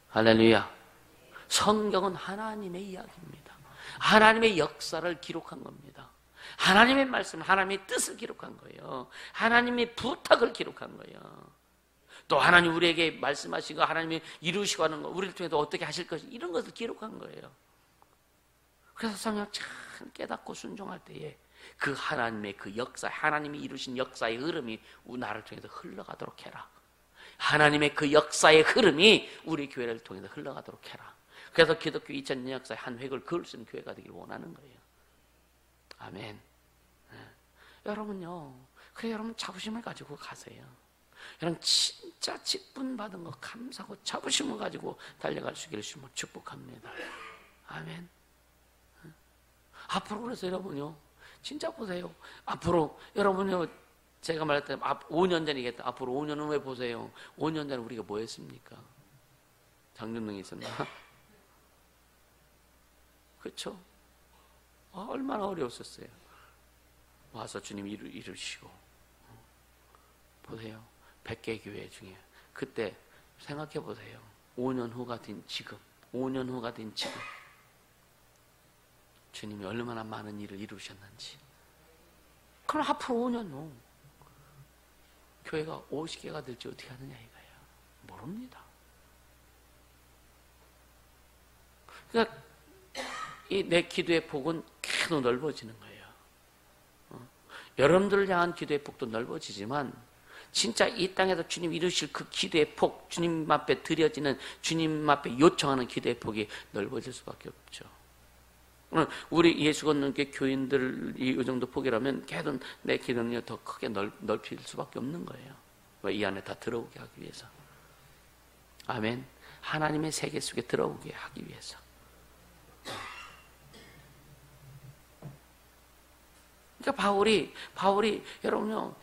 할렐루야. 성경은 하나님의 이야기입니다. 하나님의 역사를 기록한 겁니다. 하나님의 말씀, 하나님의 뜻을 기록한 거예요. 하나님의 부탁을 기록한 거예요. 또 하나님 우리에게 말씀하시고 하나님이 이루시고 하는 거, 우리를 통해서 어떻게 하실 것이, 이런 것을 기록한 거예요. 그래서 성령 참 깨닫고 순종할 때에 그 하나님의 그 역사, 하나님이 이루신 역사의 흐름이 나를 통해서 흘러가도록 해라. 하나님의 그 역사의 흐름이 우리 교회를 통해서 흘러가도록 해라. 그래서 기독교 2000년 역사의 한 획을 그을 수 있는 교회가 되기를 원하는 거예요. 아멘. 여러분요, 그래 여러분 자부심을 가지고 가세요. 여러분 진짜 직분 받은 거 감사하고 자부심을 가지고 달려갈 수 있기를 주님으로 축복합니다. 아멘. 앞으로 그래서 여러분요, 진짜 보세요. 앞으로 여러분요, 제가 말했던 5년 전이겠다. 앞으로 5년 후에 보세요. 5년 전에 우리가 뭐 했습니까? 장전능이 있었나? 그렇죠? 얼마나 어려웠었어요. 와서 주님 이루시고. 보세요. 100개 교회 중에 그때 생각해 보세요. 5년 후가 된 지금, 5년 후가 된 지금 주님이 얼마나 많은 일을 이루셨는지. 그럼 앞으로 5년 후 교회가 50개가 될지 어떻게 하느냐 이거예요. 모릅니다. 그러니까 이 내 기도의 폭은 계속 넓어지는 거예요. 여러분들을 향한 기도의 폭도 넓어지지만 진짜 이 땅에서 주님 이루실 그 기도의 폭, 주님 앞에 드려지는, 주님 앞에 요청하는 기도의 폭이 넓어질 수밖에 없죠. 우리 예수 걷는 게 교인들이 이 정도 폭이라면 계속 내 기도는 더 크게 넓힐 수밖에 없는 거예요. 이 안에 다 들어오게 하기 위해서. 아멘. 하나님의 세계 속에 들어오게 하기 위해서. 그러니까 바울이 여러분요,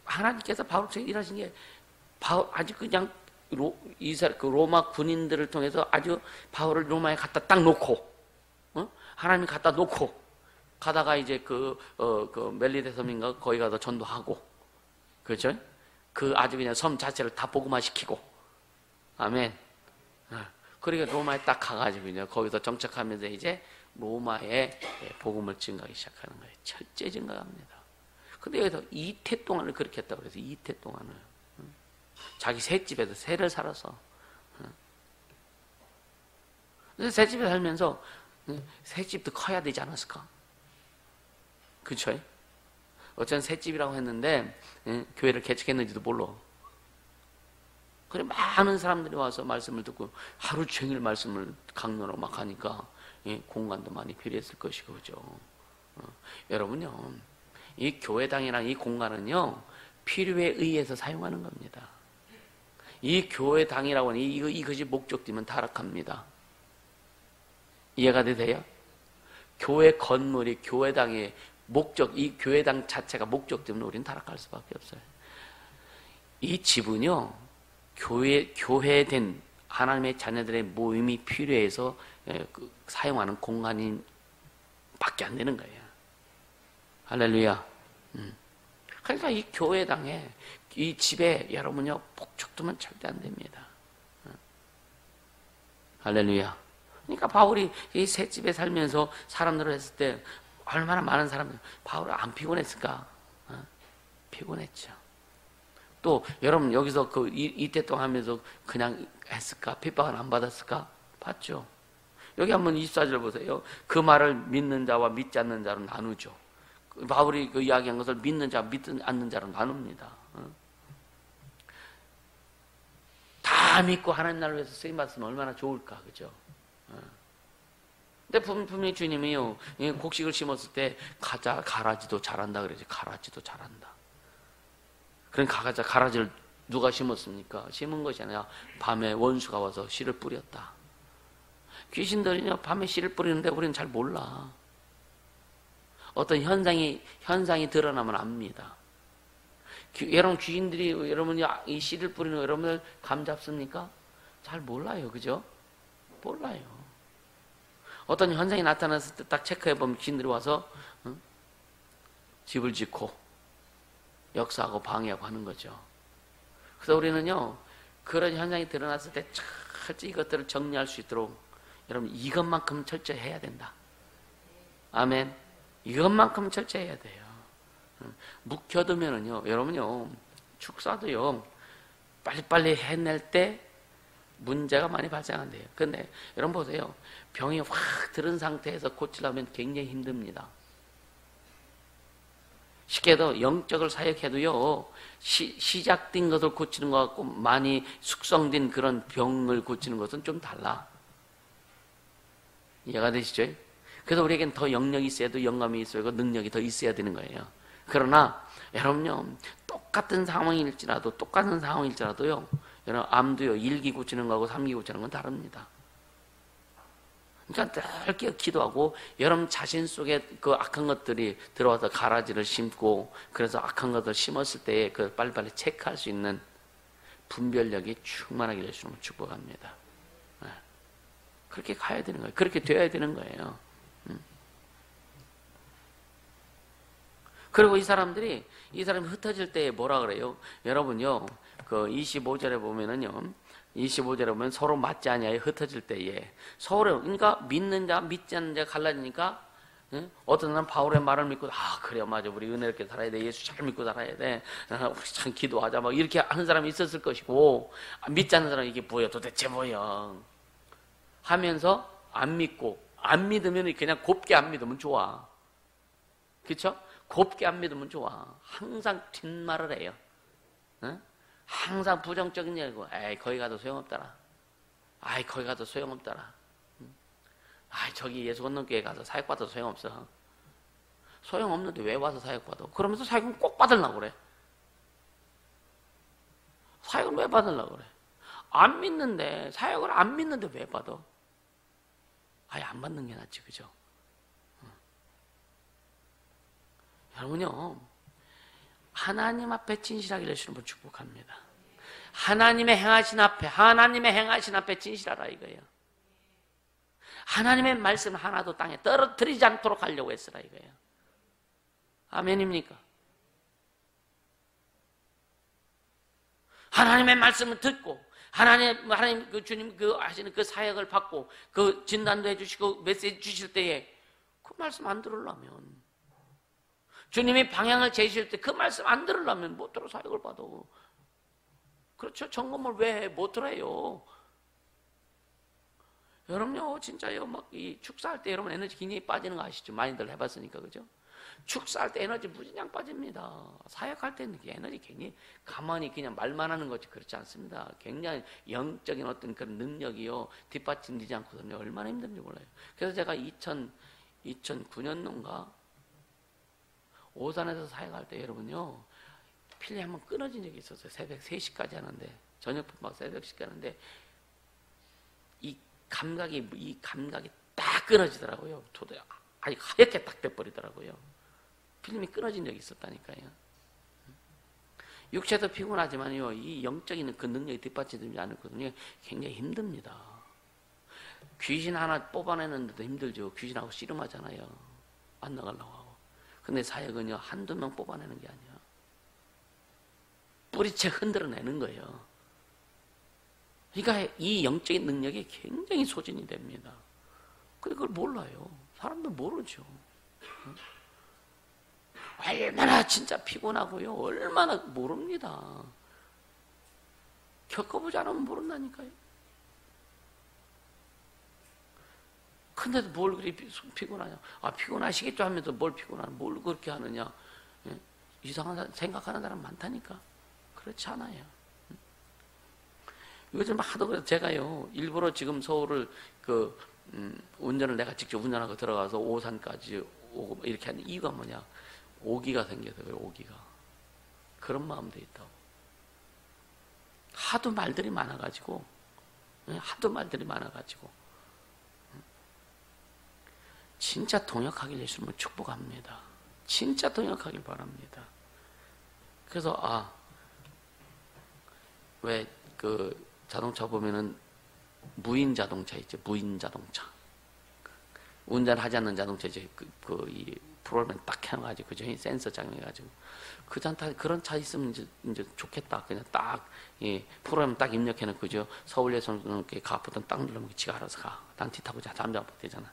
하나님께서 바울에게 일하신 게 아주 그냥 그 로마 군인들을 통해서 아주 바울을 로마에 갖다 딱 놓고, 하나님이 갖다 놓고 가다가 이제 그 멜리데 섬인가 거기 가서 전도하고, 그렇죠? 그 아주 그냥 섬 자체를 다 복음화 시키고, 아멘. 그러니까 로마에 딱 가가지고 이제 거기서 정착하면서 이제 로마에 복음을 증가하기 시작하는 거예요. 철저히 증가합니다. 근데 여기서 이태 동안을 그렇게 했다고 그래서 이태 동안을 자기 셋집에서 새를 살아서 셋집에 살면서 셋집도 커야 되지 않았을까? 그쵸? 어쩐 셋집이라고 했는데 교회를 개척했는지도 몰라. 그래 많은 사람들이 와서 말씀을 듣고 하루 종일 말씀을 강론으로 막 하니까 공간도 많이 필요했을 것이고 그죠? 여러분요, 이 교회당이랑 이 공간은요 필요에 의해서 사용하는 겁니다. 이 교회당이라고 하는 이것이 목적되면 타락합니다. 이해가 돼요? 교회 건물이 교회당의 목적, 이 교회당 자체가 목적 때문에 우리는 타락할 수밖에 없어요. 이 집은요, 교회된 하나님의 자녀들의 모임이 필요해서 사용하는 공간인 밖에 안 되는 거예요. 할렐루야. 그러니까 이 교회당에, 이 집에 여러분요, 목적 두면 절대 안 됩니다. 할렐루야. 그러니까 바울이 이 새 집에 살면서 사람들을 했을 때 얼마나 많은 사람들, 바울은 안 피곤했을까? 피곤했죠. 또 여러분 여기서 이때 동안 하면서 그냥 했을까? 핍박은 안 받았을까? 받죠. 여기 한번 24절 보세요. 그 말을 믿는 자와 믿지 않는 자로 나누죠. 바울이 그 이야기한 것을 믿는 자, 믿지 않는 자로 나눕니다. 다 믿고 하나님 나라를 위해서 쓰임 받으면 얼마나 좋을까, 그죠? 근데 분명히 주님이요, 곡식을 심었을 때 가라지도 잘한다 그러지. 가라지도 잘한다. 그런 가라지를 누가 심었습니까? 심은 것이 아니라 밤에 원수가 와서 씨를 뿌렸다. 귀신들이요 밤에 씨를 뿌리는데 우리는 잘 몰라. 어떤 현상이 드러나면 압니다. 여러분 귀신들이 여러분이 이 씨를 뿌리는 거 여러분들 감 잡습니까? 잘 몰라요, 그죠? 몰라요. 어떤 현상이 나타났을 때 딱 체크해보면 귀신들이 와서 집을 짓고 역사하고 방해하고 하는 거죠. 그래서 우리는요 그런 현상이 드러났을 때 철저히 이것들을 정리할 수 있도록 여러분 이것만큼 철저히 해야 된다. 아멘. 이것만큼 철저히 해야 돼요. 묵혀두면은요 여러분요 축사도요 빨리빨리 해낼 때 문제가 많이 발생한대요. 근데 여러분 보세요. 병이 확 들은 상태에서 고치려면 굉장히 힘듭니다. 쉽게도 영적을 사역해도요 시작된 것을 고치는 것 같고 많이 숙성된 그런 병을 고치는 것은 좀 달라. 이해가 되시죠? 그래서 우리에겐 더 영역이 있어야 돼, 영감이 있어야 되고 능력이 더 있어야 되는 거예요. 그러나 여러분요 똑같은 상황일지라도요 여러분 암도요 1기 고치는 거하고 3기 고치는 건 다릅니다. 그러니까 늘 기도하고 여러분 자신 속에 그 악한 것들이 들어와서 가라지를 심고 그래서 악한 것을 심었을 때 그 빨리빨리 체크할 수 있는 분별력이 충만하게 되시면 축복합니다. 그렇게 가야 되는 거예요. 그렇게 되어야 되는 거예요. 그리고 이 사람이 흩어질 때 뭐라 그래요? 여러분요, 그 25절에 보면은요, 25절에 보면 서로 맞지 아니하여 흩어질 때에 서로, 그러니까 믿는 자, 믿지 않는 자 갈라지니까 어떤 사람은 바울의 말을 믿고 그래요 맞아 우리 은혜롭게 살아야 돼 예수 잘 믿고 살아야 돼 우리 참 기도하자 막 이렇게 하는 사람이 있었을 것이고 믿지 않는 사람은 이게 뭐야 도대체 뭐야 하면서 안 믿으면 그냥 곱게 안 믿으면 좋아. 그렇죠? 곱게 안 믿으면 좋아. 항상 뒷말을 해요. 항상 부정적인 얘기고 에이 거기 가도 소용없더라. 아이 거기 가도 소용없더라. 아이 저기 예수 건너교회 가서 사역받아도 소용없어. 소용없는데 왜 와서 사역받아? 그러면서 사역은 꼭 받으려고 그래. 사역은 왜 받으려고 그래? 안 믿는데 사역을 안 믿는데 왜 받아? 아예 안 받는 게 낫지, 그죠? 여러분요, 하나님 앞에 진실하게 되시는 분 축복합니다. 하나님의 행하신 앞에 진실하라 이거예요. 하나님의 말씀 하나도 땅에 떨어뜨리지 않도록 하려고 했으라 이거예요. 아멘입니까? 하나님의 말씀을 듣고 하나님 그 주님 그 하시는 그 사역을 받고 그 진단도 해주시고 메시지 주실 때에 그 말씀 안 들으려면, 주님이 방향을 제시할 때 그 말씀 안 들으려면 못 들어 사역을 받아. 그렇죠? 점검을 왜 해? 못 들어요. 여러분요, 진짜요, 막 이 축사할 때 여러분 에너지 굉장히 빠지는 거 아시죠? 많이들 해봤으니까, 그죠? 축사할 때 에너지 무진장 빠집니다. 사역할 때는 에너지 굉장히 가만히 그냥 말만 하는 거지 그렇지 않습니다. 굉장히 영적인 어떤 그런 능력이요 뒷받침되지 않거든요. 얼마나 힘든지 몰라요. 그래서 제가 2009년도인가 오산에서 사역할 때 여러분요 필리 한번 끊어진 적이 있었어요. 새벽 3시까지 하는데, 저녁 막 새벽 10시 하는데 이 감각이 딱 끊어지더라고요. 도저히 아니 하얗게 딱 돼버리더라고요. 필름이 끊어진 적이 있었다니까요. 육체도 피곤하지만요, 이 영적인 그 능력이 뒷받침되지 않거든요. 굉장히 힘듭니다. 귀신 하나 뽑아내는데도 힘들죠. 귀신하고 씨름하잖아요. 안 나가려고 하고. 근데 사역은요, 한두 명 뽑아내는 게 아니야. 뿌리채 흔들어내는 거예요. 그러니까 이 영적인 능력이 굉장히 소진이 됩니다. 근데 그걸 몰라요. 사람들 모르죠. 얼마나 진짜 피곤하고요. 얼마나 모릅니다. 겪어보지 않으면 모른다니까요. 근데도 뭘 그리 피곤하냐. 아, 피곤하시겠죠 하면서 뭘 피곤하냐. 뭘 그렇게 하느냐. 예? 이상한 생각하는 사람 많다니까. 그렇지 않아요. 요즘 하도 그래서 제가요, 일부러 지금 서울을 운전을 내가 직접 운전하고 들어가서 오산까지 오고 이렇게 하는 이유가 뭐냐. 오기가 생겨서 그래요, 오기가. 그런 마음도 있다고. 하도 말들이 많아가지고, 진짜 동역하길 예수님은 축복합니다. 진짜 동역하길 바랍니다. 그래서, 왜 자동차 보면은 무인 자동차 있죠, 무인 자동차. 운전하지 않는 자동차 이제 이 프로그램 딱 해놔가지고 그죠? 센서 작용해가지고 그런 차 있으면 이제 좋겠다. 그냥 딱 프로그램 딱 입력해놓고 그죠? 서울에서 이렇게 가부터 딱 누르면 지가 알아서 가. 난 뒤 타고 잠자면 되잖아.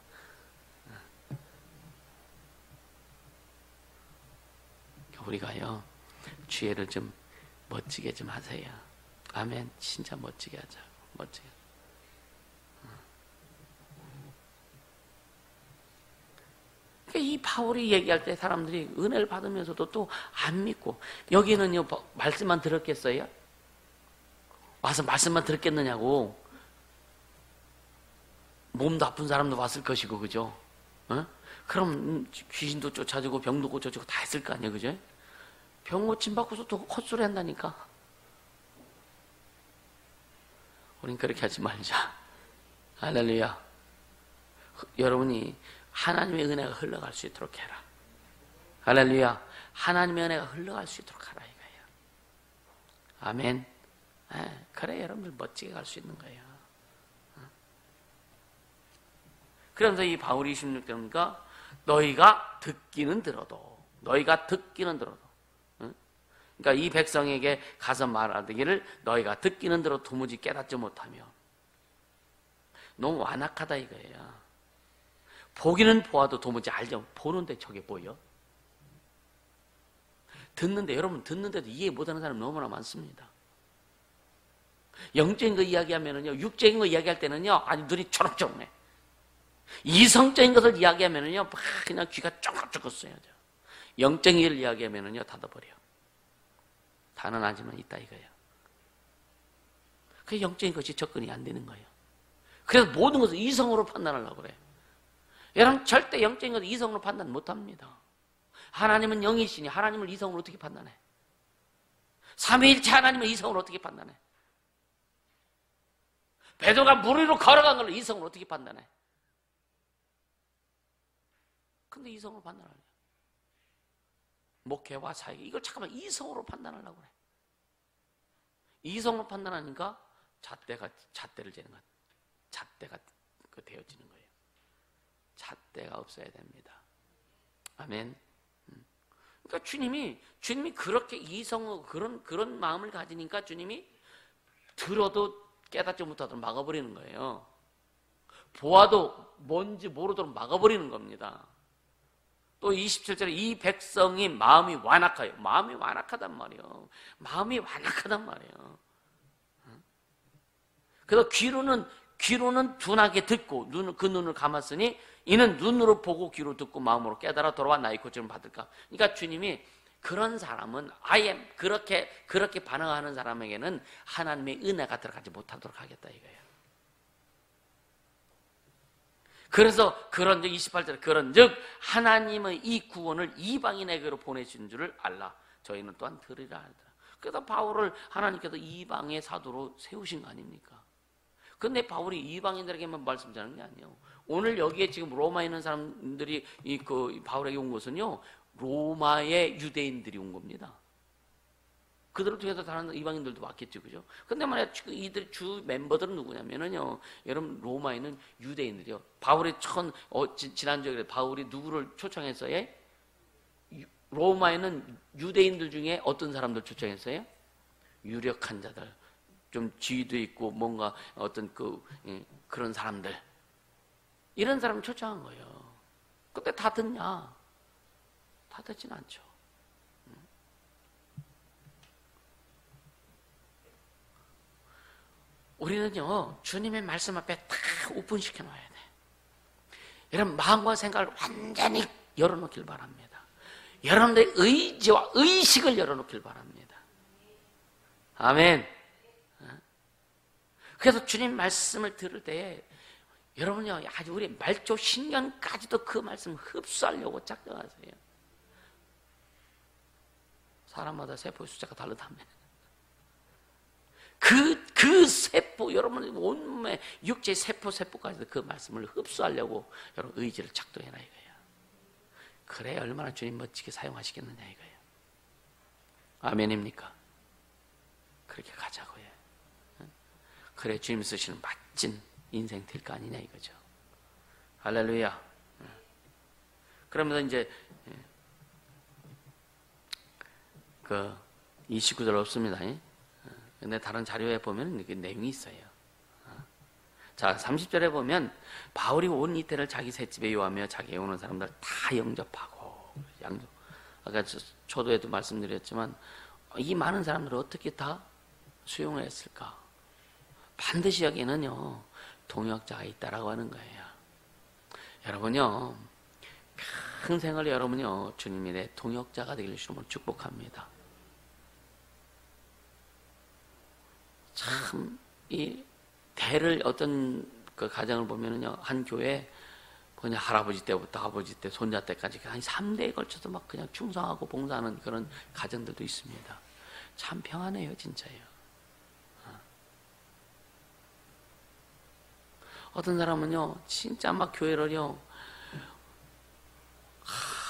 우리가요 지혜를 좀 멋지게 좀 하세요. 아멘. 진짜 멋지게 하자고. 멋지게. 이 바울이 얘기할 때 사람들이 은혜를 받으면서도 또 안 믿고, 여기는요 말씀만 들었겠어요? 와서 말씀만 들었겠느냐고. 몸도 아픈 사람도 왔을 것이고, 그죠? 그럼 귀신도 쫓아주고 병도 고쳐주고 다 했을 거 아니에요, 그죠? 병 고침 받고서 또 헛소리 한다니까. 우린 그렇게 하지 말자. 할렐루야. 여러분이 하나님의 은혜가 흘러갈 수 있도록 해라. 할렐루야. 하나님의 은혜가 흘러갈 수 있도록 하라 이거예요. 아멘. 그래 여러분들 멋지게 갈 수 있는 거예요. 그러면서 이 바울이 16절이니까 너희가 듣기는 들어도. 그러니까 이 백성에게 가서 말하기를 너희가 듣기는 들어도 도무지 깨닫지 못하며. 너무 완악하다 이거예요. 보기는 보아도 도무지 알지 못하고. 보는데 저게 보여? 여러분 듣는데도 이해 못하는 사람이 너무나 많습니다. 영적인 거 이야기하면은요, 육적인 거 이야기할 때는요, 아주 눈이 초록초록해. 이성적인 것을 이야기하면은요, 그냥 귀가 쫑긋쫑긋 써야죠. 영적인 일을 이야기하면은요, 닫아버려. 단언하지만 있다 이거예요. 그 영적인 것이 접근이 안 되는 거예요. 그래서 모든 것을 이성으로 판단하려고 그래요. 여러분 절대 영적인 것을 이성으로 판단 못합니다. 하나님은 영이시니 하나님을 이성으로 어떻게 판단해? 삼위일체 하나님을 이성으로 어떻게 판단해? 베드로가 물 위로 걸어간 걸 이성으로 어떻게 판단해? 근데 이성으로 판단하려. 목회와 사역 이걸 잠깐만 이성으로 판단하려고 그래. 이성으로 판단하니까 잣대를 재는 거야. 잣대가 되어지는 거예요. 잣대가 없어야 됩니다. 아멘. 그러니까 주님이 그렇게 그런 마음을 가지니까 주님이 들어도 깨닫지 못하도록 막아버리는 거예요. 보아도 뭔지 모르도록 막아버리는 겁니다. 또 27절에 이 백성이 마음이 완악하여. 마음이 완악하단 말이에요. 마음이 완악하단 말이에요. 그래서 귀로는 둔하게 듣고 그 눈을 감았으니 이는 눈으로 보고 귀로 듣고 마음으로 깨달아 돌아와 나의 고침을 받을까. 그러니까 주님이 그런 사람은 아예 그렇게 반응하는 사람에게는 하나님의 은혜가 들어가지 못하도록 하겠다 이거예요. 그래서 그런즉 28절에 그런즉 하나님의 이 구원을 이방인에게로 보내신 줄을 알라. 저희는 또한 들으라 하더라. 그래서 바울을 하나님께서 이방의 사도로 세우신 거 아닙니까? 근데 바울이 이방인들에게만 말씀 전하는 게 아니에요. 오늘 여기에 지금 로마에 있는 사람들이 바울에게 온 것은요, 로마의 유대인들이 온 겁니다. 그들을 통해서 다른 이방인들도 왔겠죠, 그죠? 근데 만약 이들 주 멤버들은 누구냐면은요, 여러분 로마에는 유대인들이요. 바울이 지난주에 바울이 누구를 초청했어요? 로마에는 유대인들 중에 어떤 사람들 초청했어요? 유력한 자들, 좀 지위도 있고 뭔가 어떤 그런 사람들, 이런 사람 초청한 거예요. 근데 다 듣냐? 다 듣진 않죠. 우리는요, 주님의 말씀 앞에 다 오픈시켜 놔야 돼. 여러분, 마음과 생각을 완전히 열어놓길 바랍니다. 여러분들의 의지와 의식을 열어놓길 바랍니다. 아멘. 그래서 주님 말씀을 들을 때에 여러분요, 아주 우리 말조 신경까지도 그 말씀을 흡수하려고 작정하세요. 사람마다 세포의 숫자가 다르다며. 그 세포, 여러분 온몸의 육체의 세포까지도 그 말씀을 흡수하려고 여러분 의지를 작동해라 이거예요. 그래 얼마나 주님 멋지게 사용하시겠느냐 이거예요. 아멘입니까? 그렇게 가자고요. 그래 주님 쓰시는 멋진 인생 될 거 아니냐 이거죠. 할렐루야. 그러면서 이제 29절 없습니다. 근데 다른 자료에 보면 이렇게 내용이 있어요. 자, 30절에 보면 바울이 온 이태를 자기 셋집에 요하며 자기에 오는 사람들 다 영접하고 아까 초도에도 말씀드렸지만 이 많은 사람들을 어떻게 다 수용을 했을까? 반드시 여기는요 동역자가 있다라고 하는 거예요. 여러분요 평생을 여러분요 주님이 내 동역자가 되길 주님을 축복합니다. 참, 이 대를 어떤 그 가정을 보면은요, 한 교회, 그냥 할아버지 때부터 아버지 때, 손자 때까지 한 3대에 걸쳐서 막 그냥 충성하고 봉사하는 그런 가정들도 있습니다. 참 평안해요, 진짜요. 어떤 사람은요, 진짜 막 교회를요,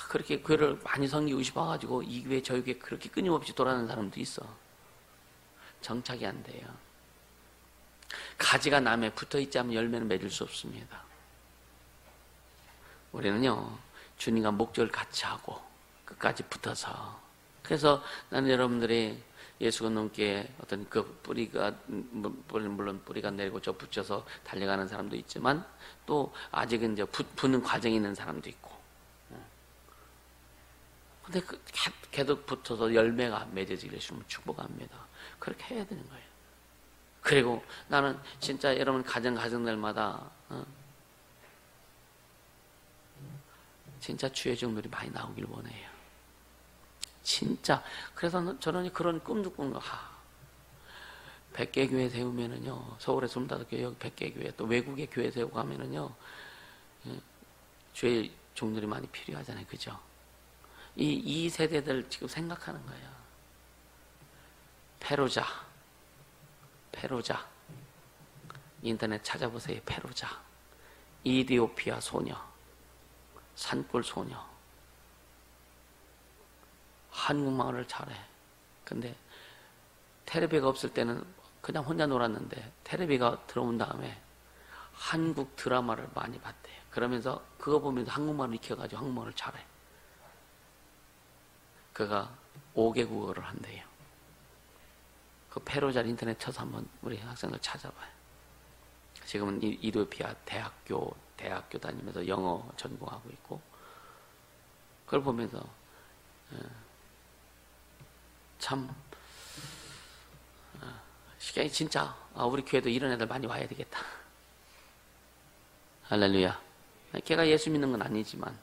그렇게 교회를 많이 섬기고 싶어가지고 이 교회 저 교회 그렇게 끊임없이 돌아가는 사람도 있어. 정착이 안 돼요. 가지가 나무에 붙어있지 않으면 열매는 맺을 수 없습니다. 우리는요 주님과 목적을 같이 하고 끝까지 붙어서, 그래서 나는 여러분들이 예수가 넘게 어떤 그 뿌리가 물론 뿌리가 내리고 저 붙여서 달려가는 사람도 있지만 또 아직은 이제 붙는 과정에 있는 사람도 있고, 근데 계속 붙어서 열매가 맺어지기를 주면 축복합니다. 그렇게 해야 되는 거예요. 그리고 나는 진짜 여러분 가정들마다 진짜 주의 종들이 많이 나오길 원해요. 진짜. 그래서 저는 그런 꿈도 꾸는 거. 100개 교회 세우면은요, 서울에 25개 여기 100개 교회, 또 외국에 교회 세우고 하면은요, 주의 종들이 많이 필요하잖아요. 그죠? 이 세대들 지금 생각하는 거예요. 페루자. 인터넷 찾아보세요. 페루자. 이디오피아 소녀. 산골 소녀. 한국말을 잘해. 근데 테레비가 없을 때는 그냥 혼자 놀았는데 테레비가 들어온 다음에 한국 드라마를 많이 봤대요. 그러면서 그거 보면서 한국말을 익혀가지고 한국말을 잘해. 그가 5개 국어를 한대요. 그 페루잘 인터넷 쳐서 한번 우리 학생들 찾아봐요. 지금은 이디오피아 대학교 다니면서 영어 전공하고 있고, 그걸 보면서 참 시간이 진짜 우리 교회도 이런 애들 많이 와야 되겠다. 할렐루야. 걔가 예수 믿는 건 아니지만,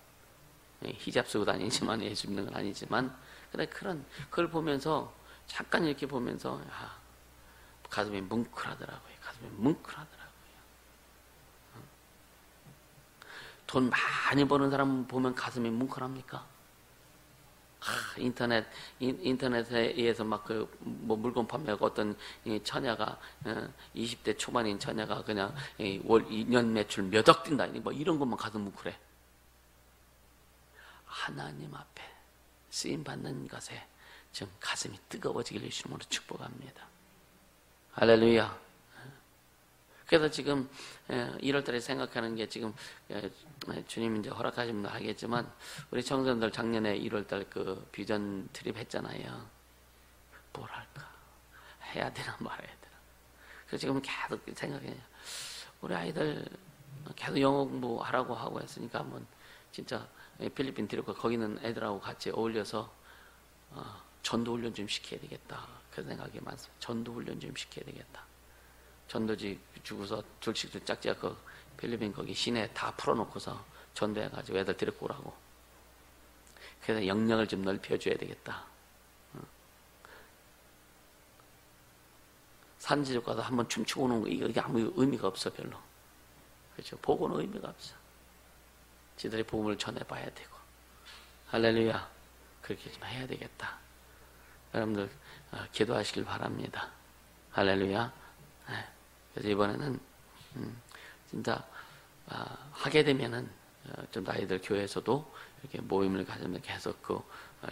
히잡 쓰고 다니지만 예수 믿는 건 아니지만, 그래 그걸 보면서 잠깐 이렇게 보면서 가슴이 뭉클하더라고요. 돈 많이 버는 사람 보면 가슴이 뭉클합니까? 인터넷에 의해서 막 물건 판매하고 어떤 처녀가 20대 초반인 처녀가 그냥 월 2년 매출 몇 억 뛴다, 뭐 이런 것만 가슴 뭉클해. 하나님 앞에 쓰임 받는 것에 지금 가슴이 뜨거워지기를 주님으로 축복합니다. 할렐루야. 그래서 지금 1월달에 생각하는 게, 지금 주님 이제 허락하시면 하겠지만, 우리 청소년들 작년에 1월달 그 비전 트립 했잖아요. 뭘 할까? 해야 되나 말아야 되나? 그래서 지금 계속 생각해요. 우리 아이들 계속 영어 공부하라고 하고 했으니까 한번 진짜 필리핀 데리고 거기는 애들하고 같이 어울려서 전도 훈련 좀 시켜야 되겠다. 그 생각이 많습니다. 전도 훈련 좀 시켜야 되겠다. 전도지 주고서 줄씩 짝지가 그 필리핀 거기 시내 다 풀어놓고서 전도해가지고 애들 데리고 오라고. 그래서 영역을 좀 넓혀줘야 되겠다. 산지로 가서 한번 춤추고 오는 거, 이게 아무 의미가 없어, 별로. 그렇죠? 보고는 의미가 없어. 지들이 복음을 전해봐야 되고. 할렐루야. 그렇게 좀 해야 되겠다. 여러분들 기도하시길 바랍니다. 할렐루야. 그래서 이번에는 진짜 하게 되면은 좀 아이들 교회에서도 이렇게 모임을 가지면 계속 그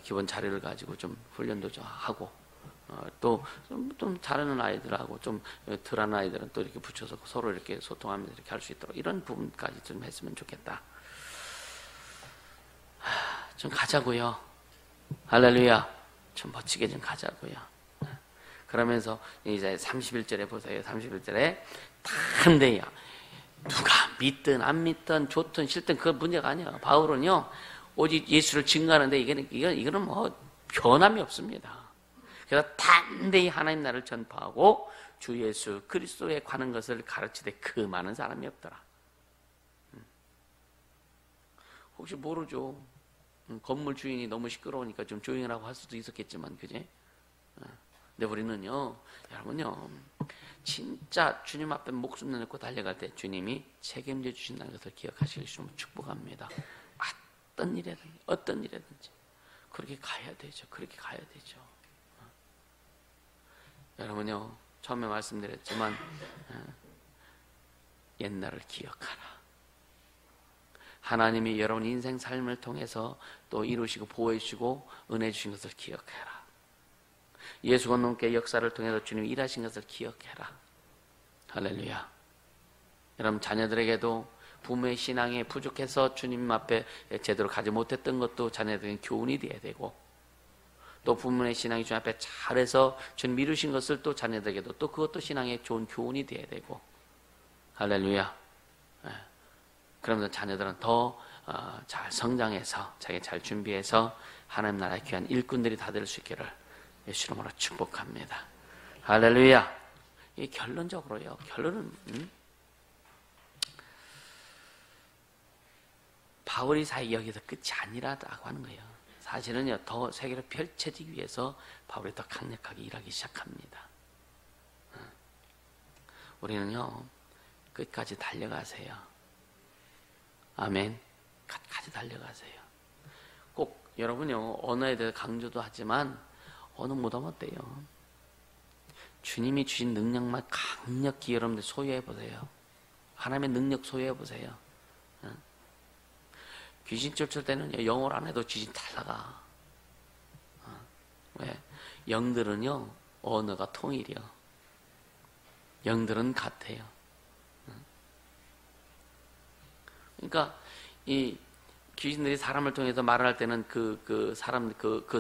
기본 자료를 가지고 좀 훈련도 좀 하고, 또 좀 잘하는 아이들하고 좀 덜한 아이들은 또 이렇게 붙여서 서로 이렇게 소통하면서 이렇게 할 수 있도록 이런 부분까지 좀 했으면 좋겠다. 좀 가자고요. 할렐루야. 좀 멋지게 좀 가자고요. 그러면서 이제 31절에 보세요. 31절에 단데야, 누가 믿든 안 믿든 좋든 싫든 그건 문제가 아니야. 바울은요, 오직 예수를 증거하는데 이거는 뭐 변함이 없습니다. 그래서 단데히 하나님 나라를 전파하고 주 예수 그리스도에 관한 것을 가르치되 그 많은 사람이 없더라. 혹시 모르죠. 건물 주인이 너무 시끄러우니까 좀 조용하라고 할 수도 있었겠지만, 그지? 근데 우리는요, 여러분요, 진짜 주님 앞에 목숨 내놓고 달려갈 때 주님이 책임져 주신다는 것을 기억하시길 주님을 축복합니다. 어떤 일이든지 그렇게 가야 되죠. 여러분요, 처음에 말씀드렸지만 옛날을 기억하라. 하나님이 여러분 인생 삶을 통해서 또 이루시고 보호해 주시고 은혜 주신 것을 기억해라. 예수 건너께 역사를 통해서 주님이 일하신 것을 기억해라. 할렐루야. 여러분 자녀들에게도 부모의 신앙에 부족해서 주님 앞에 제대로 가지 못했던 것도 자녀들에게 교훈이 돼야 되고, 또 부모의 신앙이 주님 앞에 잘해서 주님 이루신 것을 또 자녀들에게도 또 그것도 신앙에 좋은 교훈이 돼야 되고. 할렐루야. 그러면서 자녀들은 더 잘 성장해서 자기 잘 준비해서 하나님 나라의 귀한 일꾼들이 다 될 수 있기를 예수 이름으로 축복합니다. 할렐루야. 이 결론적으로요. 결론은 바울이 사실 여기서 끝이 아니라고 하는 거예요. 사실은요, 더 세계로 펼쳐지기 위해서 바울이 더 강력하게 일하기 시작합니다. 우리는요, 끝까지 달려가세요. 아멘. 끝까지 달려가세요. 꼭 여러분요, 언어에 대해서 강조도 하지만 언어 못하면 돼요. 주님이 주신 능력만 강력히 여러분들 소유해 보세요. 하나님의 능력 소유해 보세요. 귀신 쫓을 때는 영어를 안 해도 귀신 잘 나가. 왜? 영들은요, 언어가 통일이요. 영들은 같아요. 그러니까 이 귀신들이 사람을 통해서 말을 할 때는 그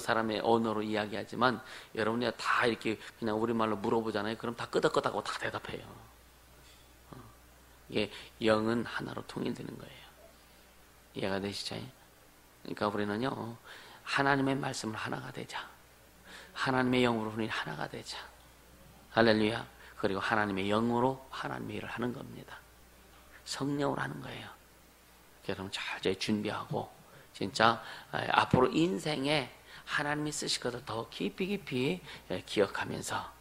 사람의 언어로 이야기하지만 여러분이 다 이렇게 그냥 우리말로 물어보잖아요. 그럼 다 끄덕끄덕하고 다 대답해요. 이게 영은 하나로 통일되는 거예요. 이해가 되시죠? 그러니까 우리는요, 하나님의 말씀을 하나가 되자. 하나님의 영으로 우리 하나가 되자. 할렐루야. 그리고 하나님의 영으로 하나님의 일을 하는 겁니다. 성령으로 하는 거예요. 여러분 잘 준비하고 진짜 앞으로 인생에 하나님이 쓰실 것을 더 깊이 기억하면서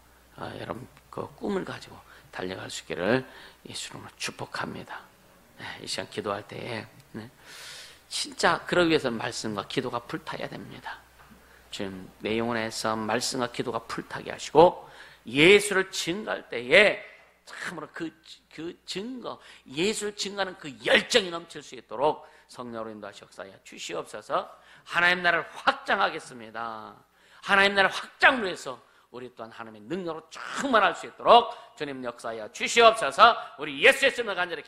여러분 그 꿈을 가지고 달려갈 수 있기를 예수님으로 축복합니다. 이 시간 기도할 때에 진짜 그러기 위해서는 말씀과 기도가 불타야 됩니다. 지금 내 영혼에서 말씀과 기도가 불타게 하시고 예수를 증거할 때에 참으로 그 증거, 예수를 증거하는 그 열정이 넘칠 수 있도록 성령으로 인도하시 역사하여 주시옵소서. 하나님 나라를 확장하겠습니다. 하나님 나라를 확장으로 해서 우리 또한 하나님의 능력으로 충만할 수 있도록 주님 역사하여 주시옵소서. 우리 예수의 이름으로 간절히